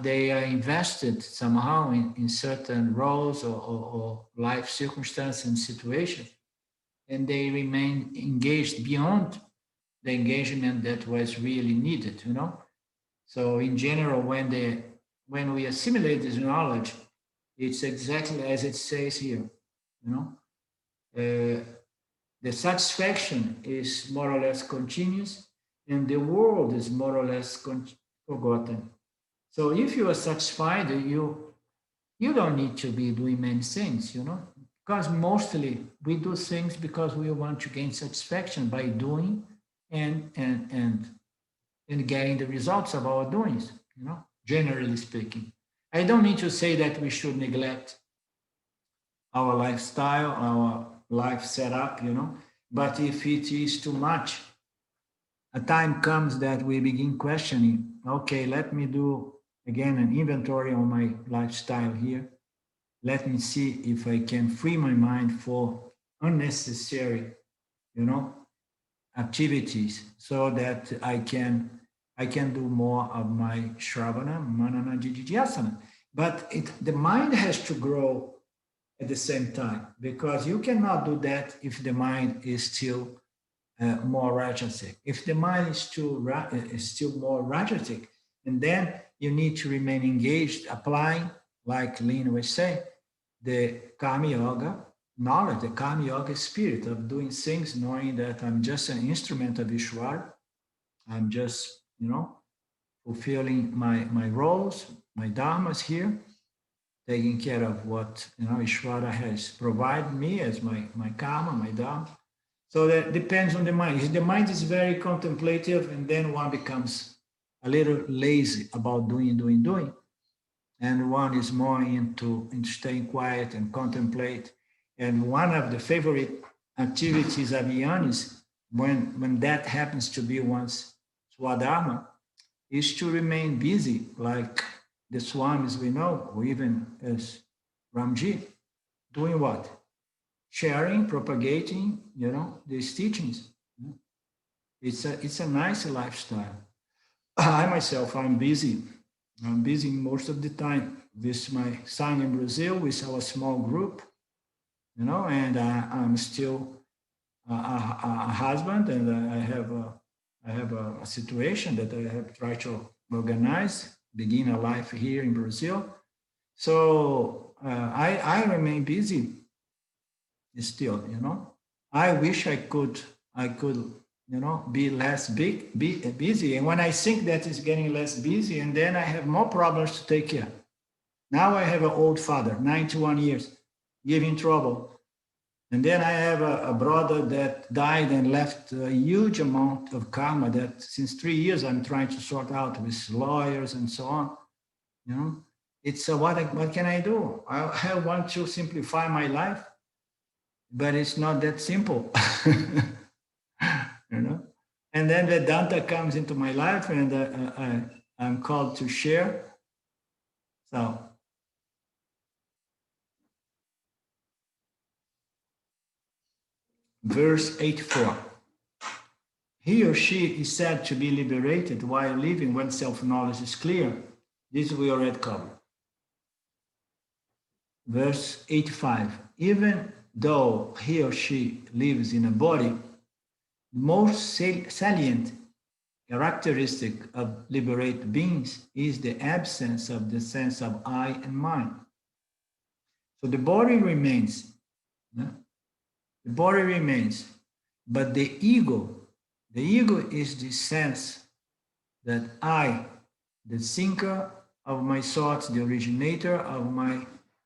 they are invested somehow in certain roles or life circumstances and situations, and they remain engaged beyond the engagement that was really needed, you know. So in general, when we assimilate this knowledge, it's exactly as it says here, you know. The satisfaction is more or less continuous, and the world is more or less forgotten. So if you are satisfied, you don't need to be doing many things, you know, because mostly we do things because we want to gain satisfaction by doing and getting the results of our doings, you know, generally speaking. I don't mean to say that we should neglect our lifestyle, our life setup, you know, but if it is too much, a time comes that we begin questioning, okay, let me do again an inventory on my lifestyle here. Let me see if I can free my mind for unnecessary, you know, activities so that I can do more of my Shravana, Manana, Jijijasana. But the mind has to grow at the same time, because you cannot do that if the mind is still more rajasic. If the mind is still more rajasic, and then you need to remain engaged, applying, like Lynn was saying, the Karma Yoga knowledge, the Karma Yoga spirit of doing things, knowing that I'm just an instrument of Ishvara. I'm just, you know, fulfilling my roles, my dharmas here, taking care of what, you know, Ishvara has provided me as my karma, my dharma. So that depends on the mind. If the mind is very contemplative, and then one becomes a little lazy about doing, and one is more into staying quiet and contemplate. And one of the favorite activities of Yanis, when that happens to be one's swadharma, is to remain busy, like the Swamis we know, or even as Ramji, doing what? Sharing, propagating, you know, these teachings. It's a nice lifestyle. I myself, I'm busy. I'm busy most of the time with my son in Brazil, with our small group, you know, and I'm still a husband, and I have a situation that I have tried to organize, begin a life here in Brazil. So I remain busy still, you know. I wish I could, you know, be less busy. And when I think that it's getting less busy, and then I have more problems to take care. Now I have an old father, 91 years, giving trouble. And then I have a brother that died and left a huge amount of karma that since 3 years I'm trying to sort out with lawyers and so on. You know, it's what can I do? I want to simplify my life, but it's not that simple. You know. And then Vedanta comes into my life, and I'm called to share. So. Verse 84. He or she is said to be liberated while living when self-knowledge is clear. This we already covered. Verse 85. Even though he or she lives in a body, the most salient characteristic of liberated beings is the absence of the sense of I and mine. So the body remains. The body remains, but the ego is the sense that I the thinker of my thoughts, the originator of my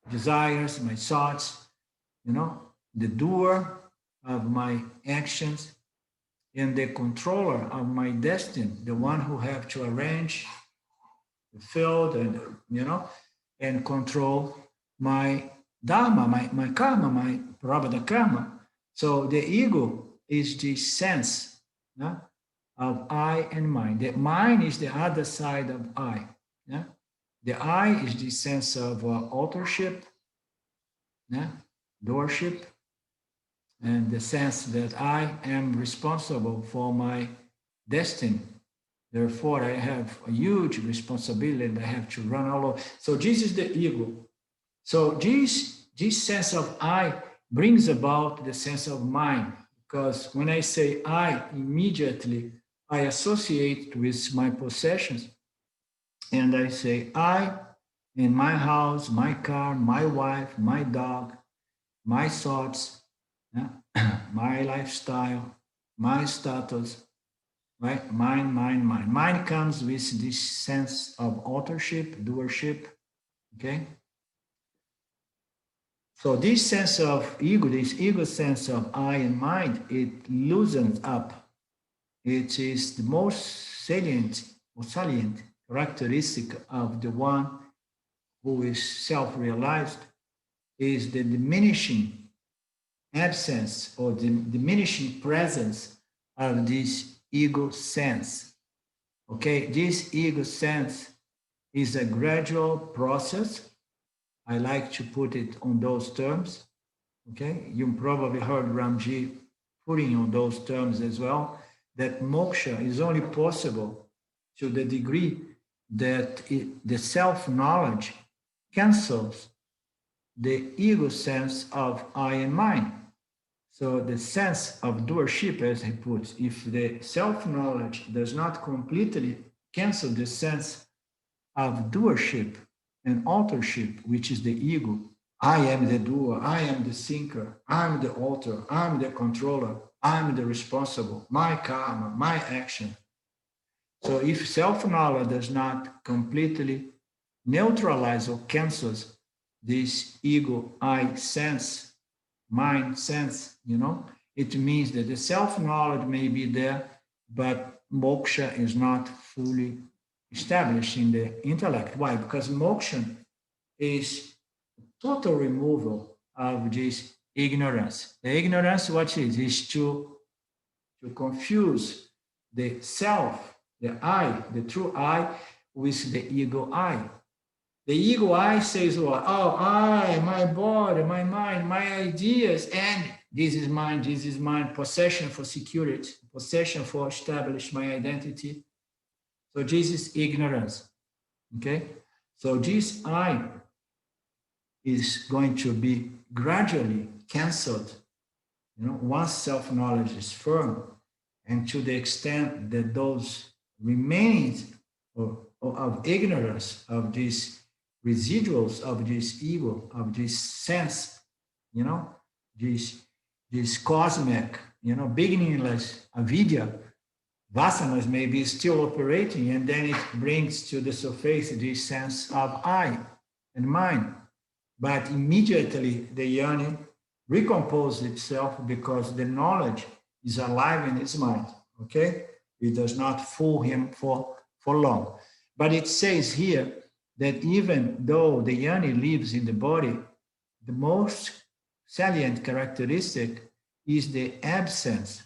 desires, my thoughts, the doer of my actions, and the controller of my destiny, the one who have to arrange the field and, and control my dharma, my karma, my prarabdha karma. So the ego is the sense of I and mind. The mind is the other side of I. Yeah? The I is the sense of authorship, doership, and the sense that I am responsible for my destiny. Therefore, I have a huge responsibility and I have to run all over. So this is the ego. So this sense of I brings about the sense of mind, because when I say I, immediately I associate with my possessions, and I say I in my house, my car, my wife, my dog, my thoughts, my lifestyle, my status, right? Mine. Mine comes with this sense of authorship, doership, okay? So this sense of ego, this ego sense of I and mind, it loosens up. It is the most salient characteristic of the one who is self-realized, is the diminishing absence or the diminishing presence of this ego sense. Okay, this ego sense is a gradual process. I like to put it on those terms. Okay, you probably heard Ramji putting on those terms as well, that moksha is only possible to the degree that the self-knowledge cancels the ego sense of I and mine. So the sense of doership, as he puts, if the self-knowledge does not completely cancel the sense of doership and authorship, which is the ego, I am the doer, I am the thinker, I'm the author, I'm the controller, I'm the responsible, my karma, my action. So if self-knowledge does not completely neutralize or cancels this ego, I sense, mind sense, it means that the self-knowledge may be there, but moksha is not fully established in the intellect. Why? Because moksha is total removal of this ignorance. The ignorance, what is to confuse the self, the I, the true I, with the ego I. The ego I says, well, oh, I, my body, my mind, my ideas, and this is mine, possession for security, possession for establish my identity. So this is ignorance, okay? So this I is going to be gradually canceled, once self-knowledge is firm, and to the extent that those remains of ignorance, of these residuals of this ego, of this sense, this cosmic, beginningless avidya, vasanas may be still operating, and then it brings to the surface this sense of I and mine. But immediately the yoni recomposes itself because the knowledge is alive in his mind, okay? It does not fool him for long. But it says here that even though the yoni lives in the body, the most salient characteristic is the absence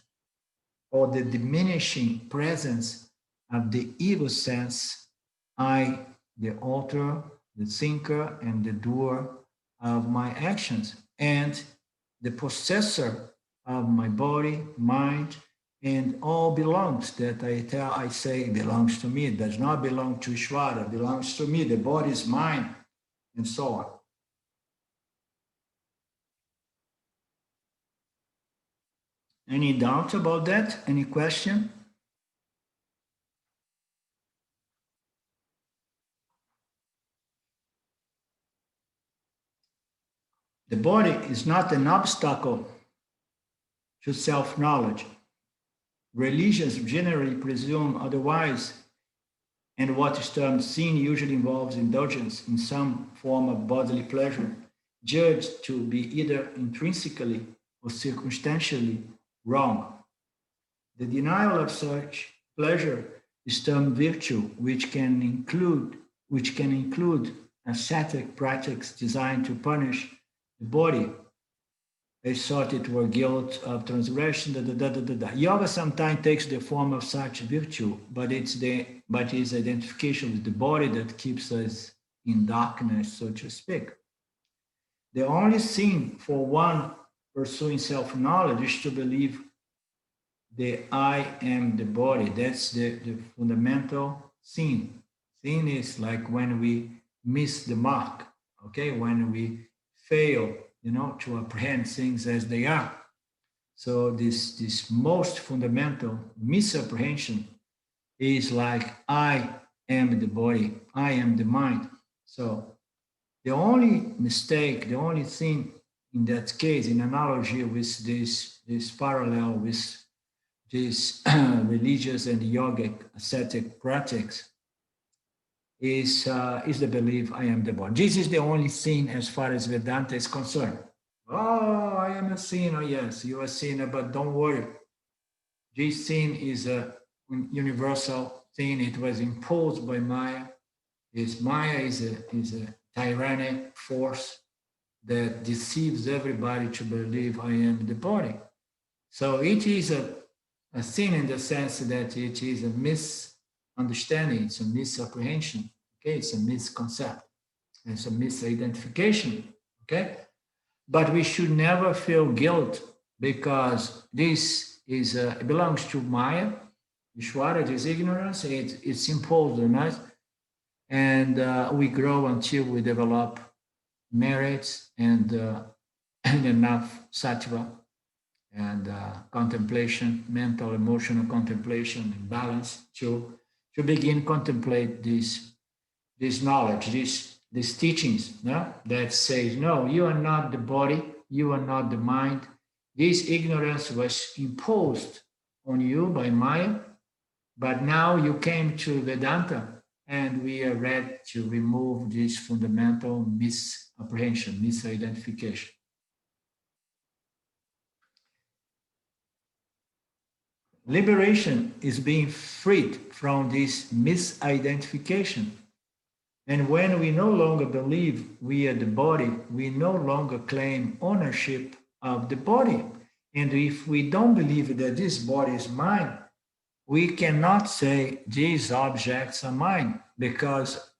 or the diminishing presence of the ego sense, I, the author, the thinker, and the doer of my actions, and the possessor of my body, mind, and all belongs that I say belongs to me. It does not belong to Ishvara, belongs to me. The body is mine, and so on. Any doubt about that? Any question? The body is not an obstacle to self-knowledge. Religions generally presume otherwise, And what is termed sin usually involves indulgence in some form of bodily pleasure, judged to be either intrinsically or circumstantially wrong. The denial of such pleasure is termed virtue, which can include ascetic practices designed to punish the body. They thought it were guilt of transgression. Yoga sometimes takes the form of such virtue, but it's identification with the body that keeps us in darkness, so to speak. The only sin for one pursuing self-knowledge is to believe the I am the body. That's the fundamental sin. Sin is like when we miss the mark, okay? When we fail, to apprehend things as they are. So this most fundamental misapprehension is like, I am the body, I am the mind. So the only mistake, the only thing in that case, in analogy with this parallel with these religious and yogic ascetic practices, is the belief I am the body. This is the only thing as far as Vedanta is concerned. Oh, I am a sinner. Yes, you are a sinner, but don't worry. This sin is a universal thing. It was imposed by Maya. Maya is a tyrannic force that deceives everybody to believe I am the body. So it is a sin in the sense that it is a misunderstanding, it's a misapprehension, okay? It's a misconception, it's a misidentification, okay? But we should never feel guilt because this is it belongs to Maya, Ishvara, this ignorance, it's imposed on us, and we grow until we develop merits and enough sattva and contemplation, mental, emotional contemplation, and balance to begin contemplate this knowledge, these teachings, no? That says, no, you are not the body, you are not the mind. This ignorance was imposed on you by Maya, but now you came to Vedanta, and we are ready to remove this fundamental misapprehension, misidentification. Liberation is being freed from this misidentification. And when we no longer believe we are the body, we no longer claim ownership of the body. And if we don't believe that this body is mine, we cannot say these objects are mine, because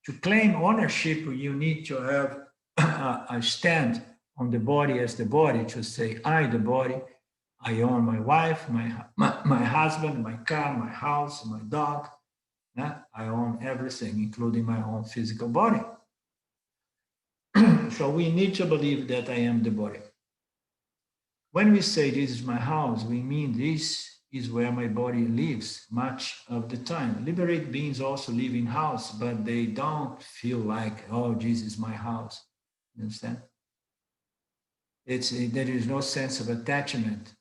to claim ownership, you need to have a stand on the body as the body, to say, I, the body, I own my wife, my husband, my car, my house, my dog. Yeah? I own everything, including my own physical body. So we need to believe that I am the body. When we say this is my house, we mean this is where my body lives much of the time. Liberated beings also live in house, but they don't feel like, oh, this is my house. You understand? There is no sense of attachment.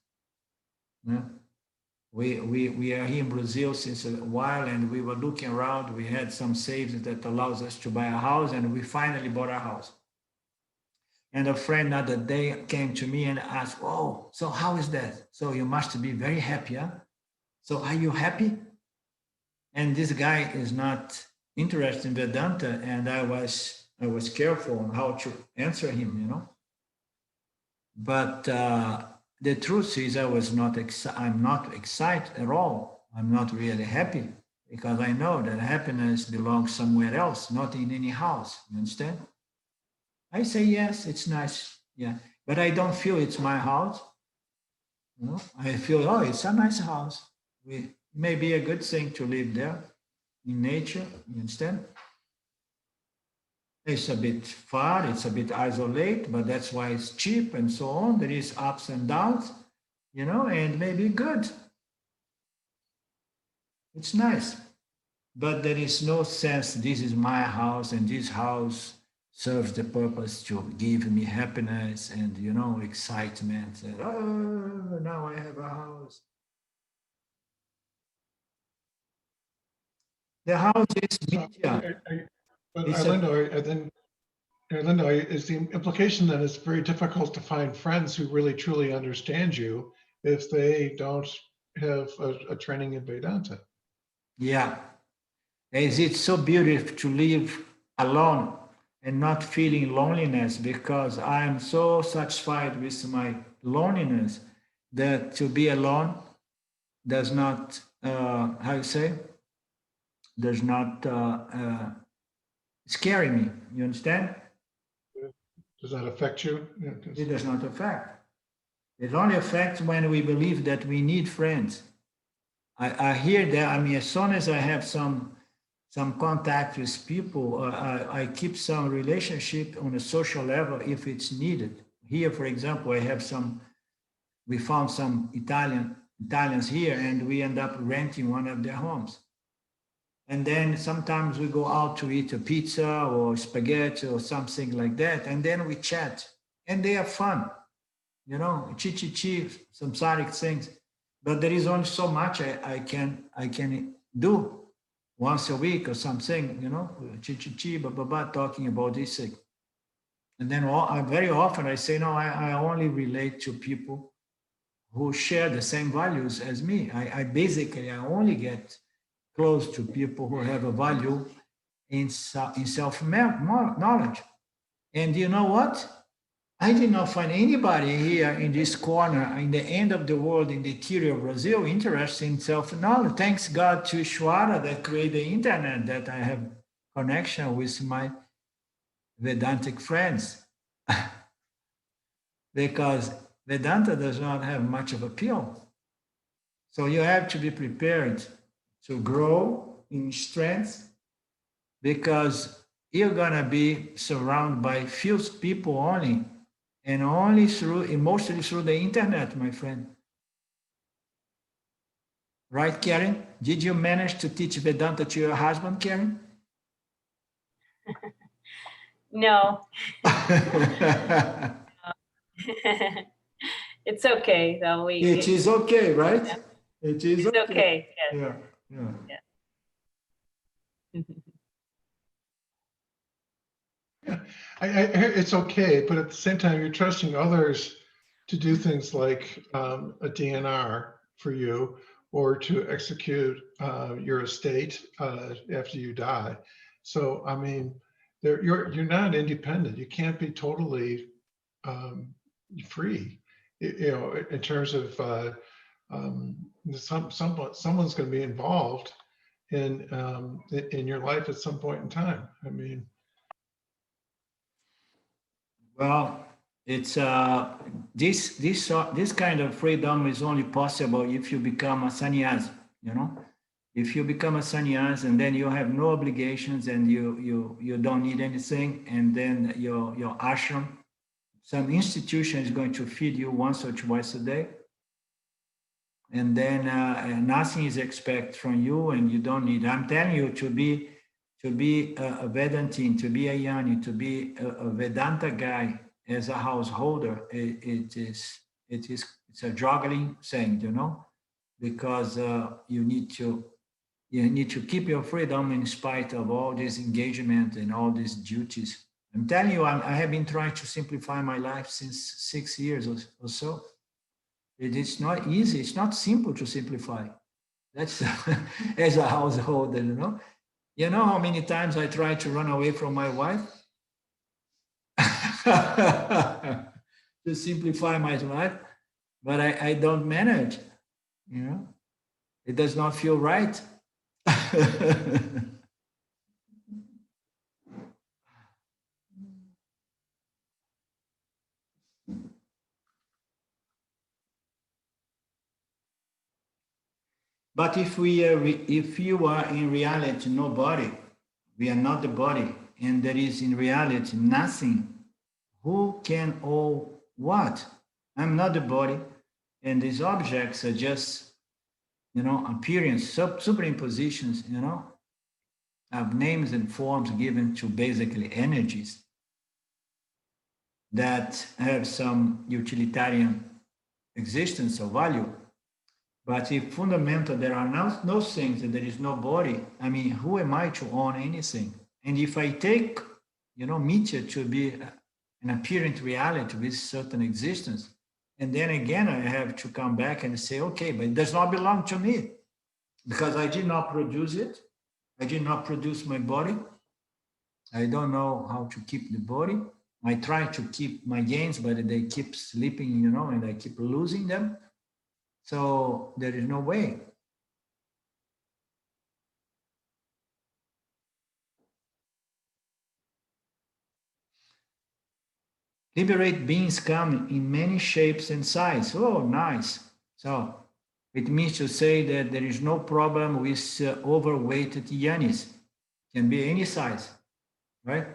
No? We are here in Brazil since a while, and we were looking around. We had some savings that allows us to buy a house, and we finally bought our house. And a friend the other day came to me and asked, oh, so how is that? So you must be very happy, huh? So are you happy? And this guy is not interested in Vedanta, and I was careful on how to answer him, But the truth is, I'm not excited at all. I'm not really happy, because I know that happiness belongs somewhere else, not in any house. You understand? I say, yes, it's nice. Yeah. But I don't feel it's my house. I feel, oh, it's a nice house. It may be a good thing to live there in nature. You understand? It's a bit far, it's a bit isolated, but that's why it's cheap and so on. There is ups and downs, and maybe good. It's nice. But there is no sense, this is my house, and this house serves the purpose to give me happiness and, excitement. And, oh, now I have a house. The house is So, media. but It's a, Arlindo, is the implication that it's very difficult to find friends who really truly understand you if they don't have a training in Vedanta? yeah. Is it so beautiful to live alone and not feeling loneliness, because I am so satisfied with my loneliness that to be alone does not, how you say, does not scare me. You understand? Does that affect you? Yeah, It does not affect. It only affects when we believe that we need friends. I hear that. I mean, as soon as I have some contact with people, I keep some relationship on a social level if it's needed. Here, for example, we found some Italians here, and we end up renting one of their homes. And then sometimes we go out to eat a pizza or spaghetti or something like that, and then we chat, and they are fun, you know, chi, some sonic things. But there is only so much I can do once a week or something, you know, chi, talking about this thing. And then very often I say, no, I only relate to people who share the same values as me. I basically, I only get close to people who have a value in self-knowledge. And you know what? I did not find anybody here in this corner, in the end of the world, in the interior of Brazil, interested in self-knowledge. Thanks God to Ishwara that created the internet, that I have connection with my Vedantic friends. Because Vedanta does not have much of appeal. So you have to be prepared to grow in strength, because you're going to be surrounded by few people only, and only mostly through the internet, my friend. Right, Karen? Did you manage to teach Vedanta to your husband, Karen? No. It's okay, though. It is okay, right? Yeah. It is It's okay. Yeah, Yeah. Yeah, it's okay, but at the same time, you're trusting others to do things like a DNR for you, or to execute your estate after you die. So, I mean, you're not independent. You can't be totally free. You know, in terms of someone's going to be involved in your life at some point in time. I mean. well, it's this kind of freedom is only possible if you become a sannyas, you know. If you become a sannyas, and then you have no obligations, and you don't need anything, and then your ashram, some institution is going to feed you once or twice a day, and then nothing is expected from you, and you don't need. I'm telling you, to be a Vedantin, to be a Yanni, to be a Vedanta guy as a householder, it's a juggling thing, you know, because you need to keep your freedom in spite of all this engagement and all these duties. I'm telling you, I have been trying to simplify my life since 6 years or so. It is not easy. It's not simple to simplify. That's as a householder, you know. You know how many times I tried to run away from my wife to simplify my life, but I don't manage, you know. It does not feel right. But if you are in reality nobody, we are not the body, and there is in reality nothing. Who can owe what? I'm not the body, and these objects are just, you know, appearance, superimpositions, you know, of names and forms given to basically energies that have some utilitarian existence or value. But if fundamental, there are no things and there is no body, I mean, who am I to own anything? And if I take, Mithya to be an apparent reality with certain existence, and then again, I have to come back and say, okay, but it does not belong to me because I did not produce it. I did not produce my body. I don't know how to keep the body. I try to keep my gains, but they keep slipping, and I keep losing them. So there is no way. Liberate beings come in many shapes and sizes. Oh, nice. So it means to say that there is no problem with overweighted yanis. Can be any size, right?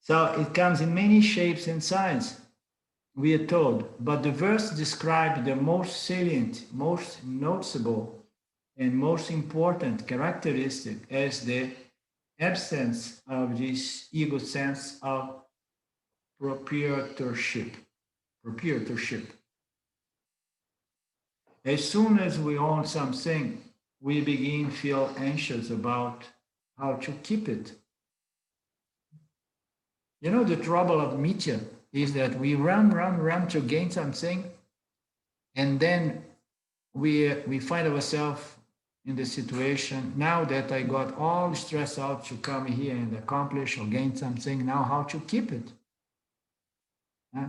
So it comes in many shapes and sizes, we are told, but the verse describes the most salient, most noticeable, and most important characteristic as the absence of this ego sense of proprietorship. As soon as we own something, we begin to feel anxious about how to keep it. The trouble of Mithya is that we run to gain something, and then we find ourselves in the situation, now that I got all stressed out to come here and accomplish or gain something, now how to keep it? Huh?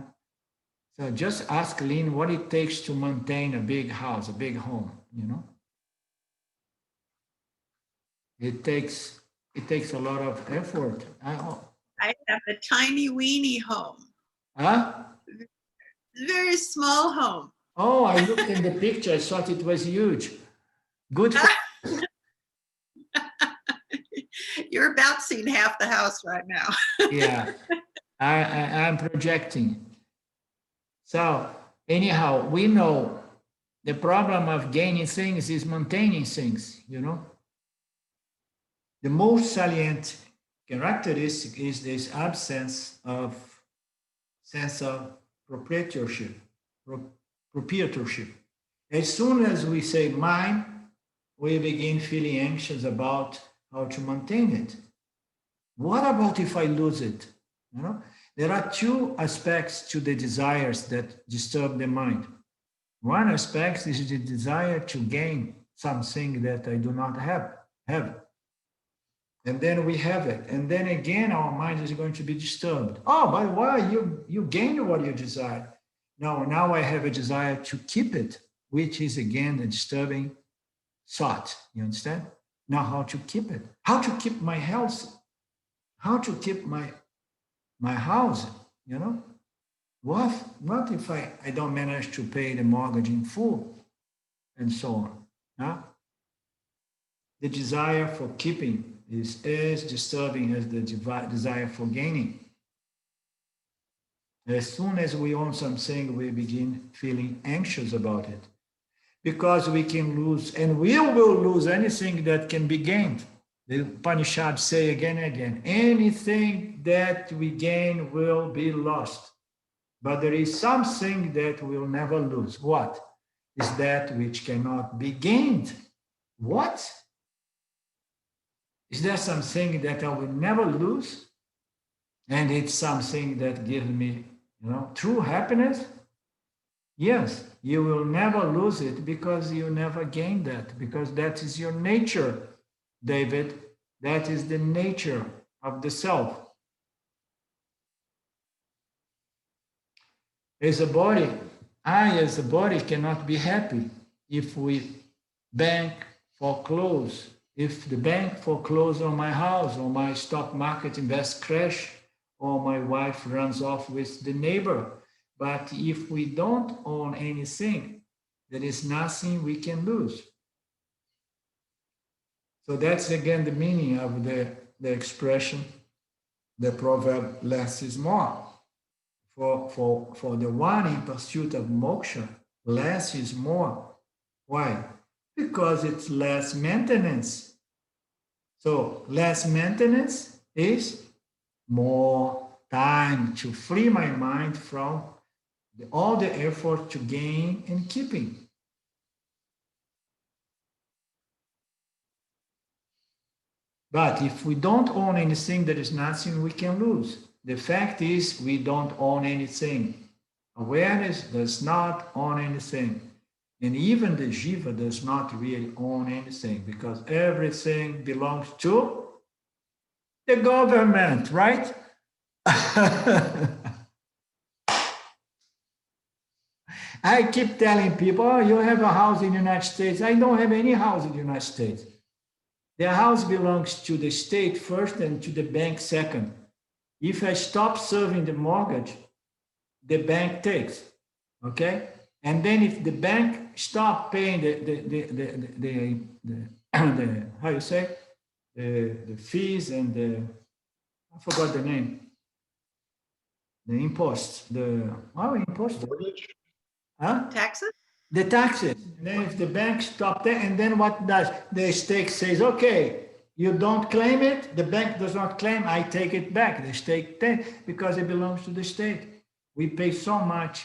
So just ask Lynn what it takes to maintain a big house, a big home, It takes a lot of effort. I have a tiny weeny home, Huh? very small home. Oh, I looked in the picture, I thought it was huge. Good. You're about seeing half the house right now. Yeah, I'm projecting. So anyhow, we know the problem of gaining things is maintaining things, The most salient characteristic is this absence of sense of proprietorship. As soon as we say mine, we begin feeling anxious about how to maintain it. What about if I lose it? There are two aspects to the desires that disturb the mind. One aspect is the desire to gain something that I do not have. And then we have it. And then again, our mind is going to be disturbed. Oh, but why? You gained what you desired. No, now I have a desire to keep it, which is again a disturbing thought. You understand? Now how to keep it? How to keep my health? How to keep my house? What if I don't manage to pay the mortgage in full? And so on. Huh? The desire for keeping is as disturbing as the desire for gaining. As soon as we own something, we begin feeling anxious about it because we can lose, and we will lose anything that can be gained. The Upanishads say again and again, anything that we gain will be lost. But there is something that we'll never lose. What? Is that which cannot be gained. What? Is there something that I will never lose? And it's something that gives me, true happiness? Yes, you will never lose it because you never gain that, because that is your nature, David. That is the nature of the self. As a body, I as a body cannot be happy if bank foreclose. If the bank forecloses on my house, or my stock market invest crash, or my wife runs off with the neighbor. But if we don't own anything, there is nothing we can lose. So that's again the meaning of the expression, the proverb, less is more. For the one in pursuit of moksha, less is more. Why? Because it's less maintenance. So less maintenance is more time to free my mind from all the effort to gain and keeping. But if we don't own anything, there is nothing we can lose. The fact is, we don't own anything. Awareness does not own anything. And even the jiva does not really own anything, because everything belongs to the government, right? I keep telling people, oh, you have a house in the United States. I don't have any house in the United States. The house belongs to the state first and to the bank second. If I stop serving the mortgage, the bank takes, okay? And then if the bank stop paying the how you say, the fees and I forgot the name, the imposts, imposts, Mortgage? huh? Taxes? The taxes. And then if the bank stop that, and then what does the state says, okay, you don't claim it, the bank does not claim, I take it back. The state takes, because it belongs to the state. We pay so much,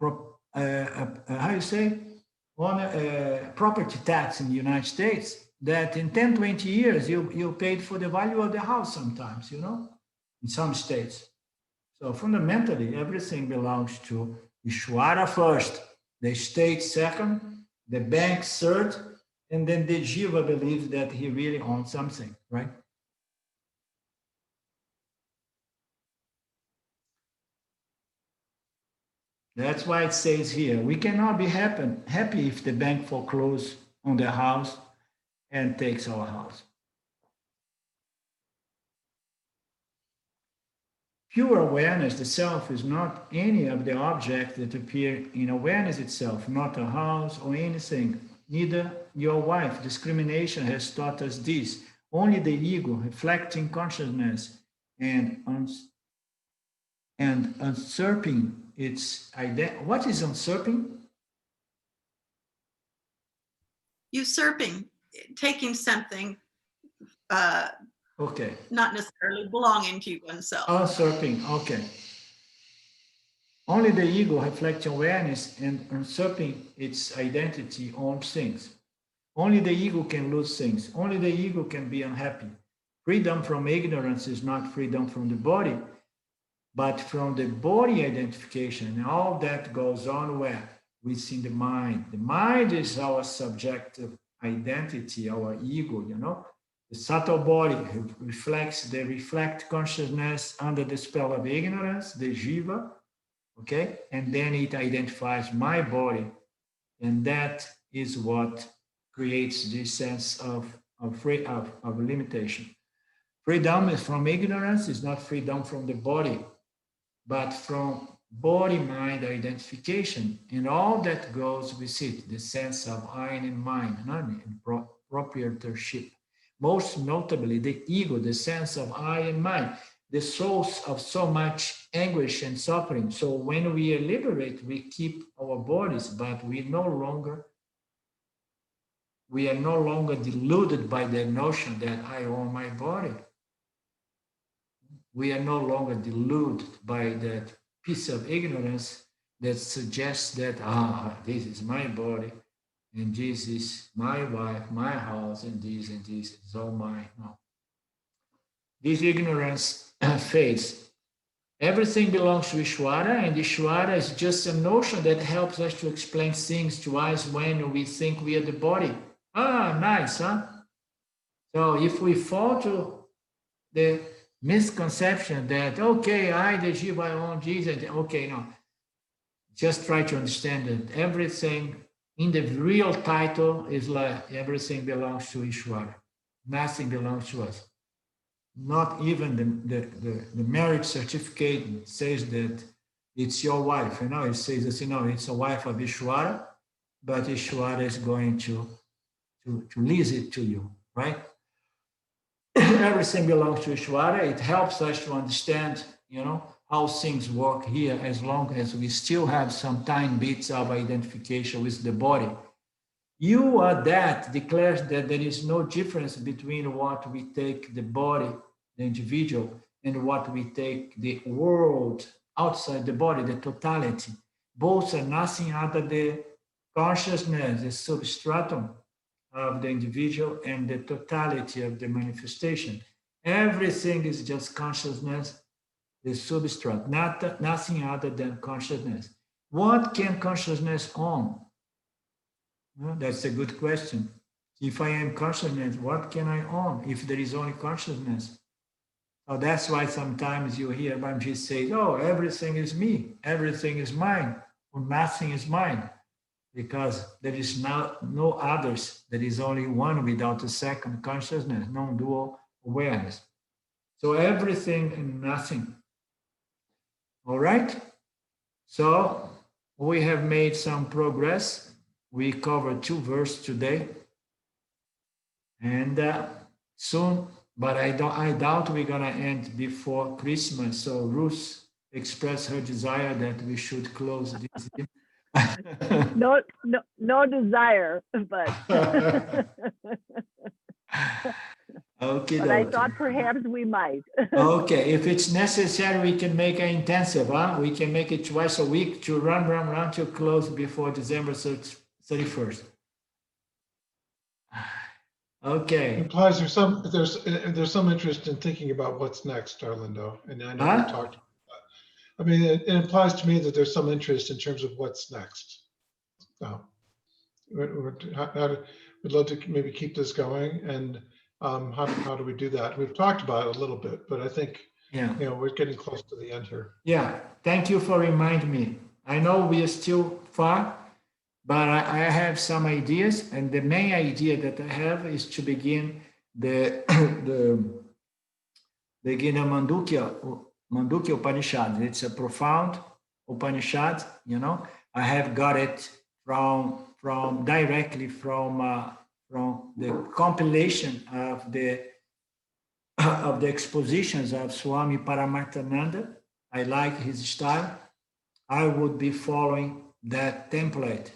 how you say, on property tax in the United States, that in 10, 20 years, you paid for the value of the house sometimes, you know, in some states. So fundamentally, everything belongs to Ishvara first, the state second, the bank third, and then the jiva believes that he really owns something, right? That's why it says here, we cannot be happy if the bank forecloses on the house and takes our house. Pure awareness, the self, is not any of the objects that appear in awareness itself, not a house or anything, neither your wife. Discrimination has taught us this. Only the ego, reflecting consciousness and usurping its identity. What is usurping? Usurping, taking something Okay. not necessarily belonging to oneself. Usurping, okay. Only the ego reflects awareness and usurping its identity on things. Only the ego can lose things. Only the ego can be unhappy. Freedom from ignorance is not freedom from the body, but from the body identification. And all that goes on where? Within the mind. The mind is our subjective identity, our ego, you know. The subtle body reflect consciousness under the spell of ignorance, the jiva, okay? And then it identifies my body. And that is what creates this sense of limitation. Freedom is from ignorance, is not freedom from the body, but from body-mind identification and all that goes with it, the sense of I and mind, and proprietorship. Most notably, the ego, the sense of I and mine, the source of so much anguish and suffering. So when we are liberated, we keep our bodies, but we are no longer deluded by the notion that I own my body. We are no longer deluded by that piece of ignorance that suggests that, this is my body, and this is my wife, my house, and this is all mine. No. This ignorance fades. Everything belongs to Ishvara, and Ishvara is just a notion that helps us to explain things to us when we think we are the body. Nice, huh? So if we fall to the misconception that, okay, I, the jiva, I own Jesus, okay, no. Just try to understand that everything in the real title is like everything belongs to Ishvara. Nothing belongs to us. Not even the marriage certificate says that it's your wife. You know, it says that, it's a wife of Ishvara, but Ishvara is going to lease it to you, right? Everything belongs to Ishvara. It helps us to understand, how things work here, as long as we still have some tiny bits of identification with the body. You are that declares that there is no difference between what we take the body, the individual, and what we take the world outside the body, the totality. Both are nothing other than the consciousness, the substratum of the individual and the totality of the manifestation. Everything is just consciousness, the substrate, nothing other than consciousness. What can consciousness own? Well, that's a good question. If I am consciousness, what can I own if there is only consciousness? So that's why sometimes you hear Bamji say, oh, everything is me, everything is mine, or nothing is mine, because there is no others. There is only one without a second consciousness, non-dual awareness. So everything and nothing. All right? So we have made some progress. We covered 2 verses today. And soon, but I doubt we're gonna end before Christmas. So Ruth expressed her desire that we should close this. No desire, but Okay, but I thought perhaps we might. Okay, if it's necessary, we can make an intensive, huh? We can make it twice a week to run to close before December 31st. Okay. Implies there's some interest in thinking about what's next, Arlindo. And I know we've talked. I mean, it implies to me that there's some interest in terms of what's next. So, we'd love to maybe keep this going, and how do we do that? We've talked about it a little bit, but I think we're getting close to the end here. Yeah, thank you for reminding me. I know we are still far, but I have some ideas, and the main idea that I have is to begin the Mandukya Upanishad. It's a profound Upanishad, I have got it directly from the compilation of the expositions of Swami Paramarthananda. I like his style. I would be following that template,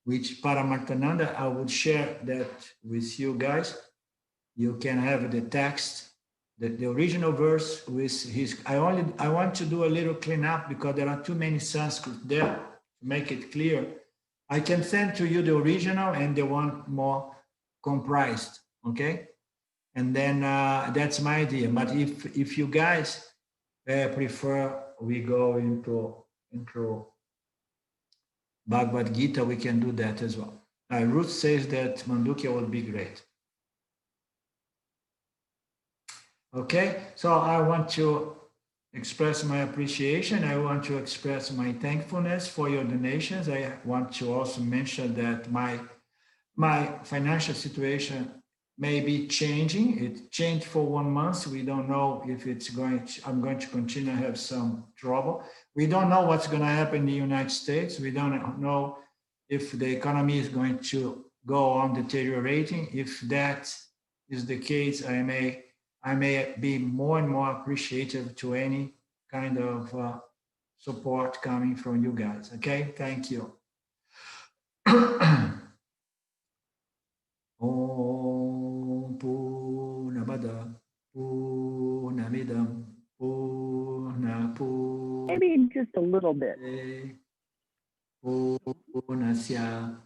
which Paramarthananda, I would share that with you guys. You can have the text, the original verse with his, I want to do a little cleanup because there are too many Sanskrit there to make it clear. I can send to you the original and the one more comprised, okay? And then that's my idea. But if you guys prefer we go into Bhagavad Gita, we can do that as well. Ruth says that Mandukya would be great. Okay, so I want to express my appreciation. I want to express my thankfulness for your donations. I want to also mention that my financial situation may be changing. It changed for 1 month. We don't know if it's I'm going to continue to have some trouble. We don't know what's going to happen in the United States. We don't know if the economy is going to go on deteriorating. If that is the case, I may be more and more appreciative to any kind of support coming from you guys. Okay, thank you. Om Purnamada Purnamidam Purnapur. Maybe just a little bit. Purnasya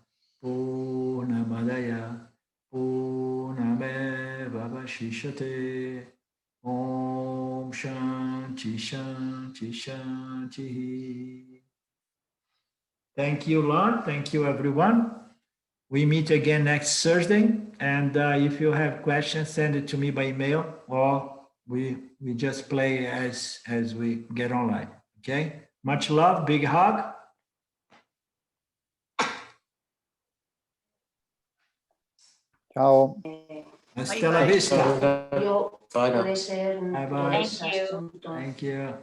Purnamadaya Purnameva Vashishyate. Om Shanti Shanti Shanti. Thank you, Lord. Thank you, everyone. We meet again next Thursday. And if you have questions, send it to me by email, or we just play as we get online. Okay? Much love. Big hug. Ciao. Hasta la vista. Yo Bye puede ser bye. Thank you. Thank you.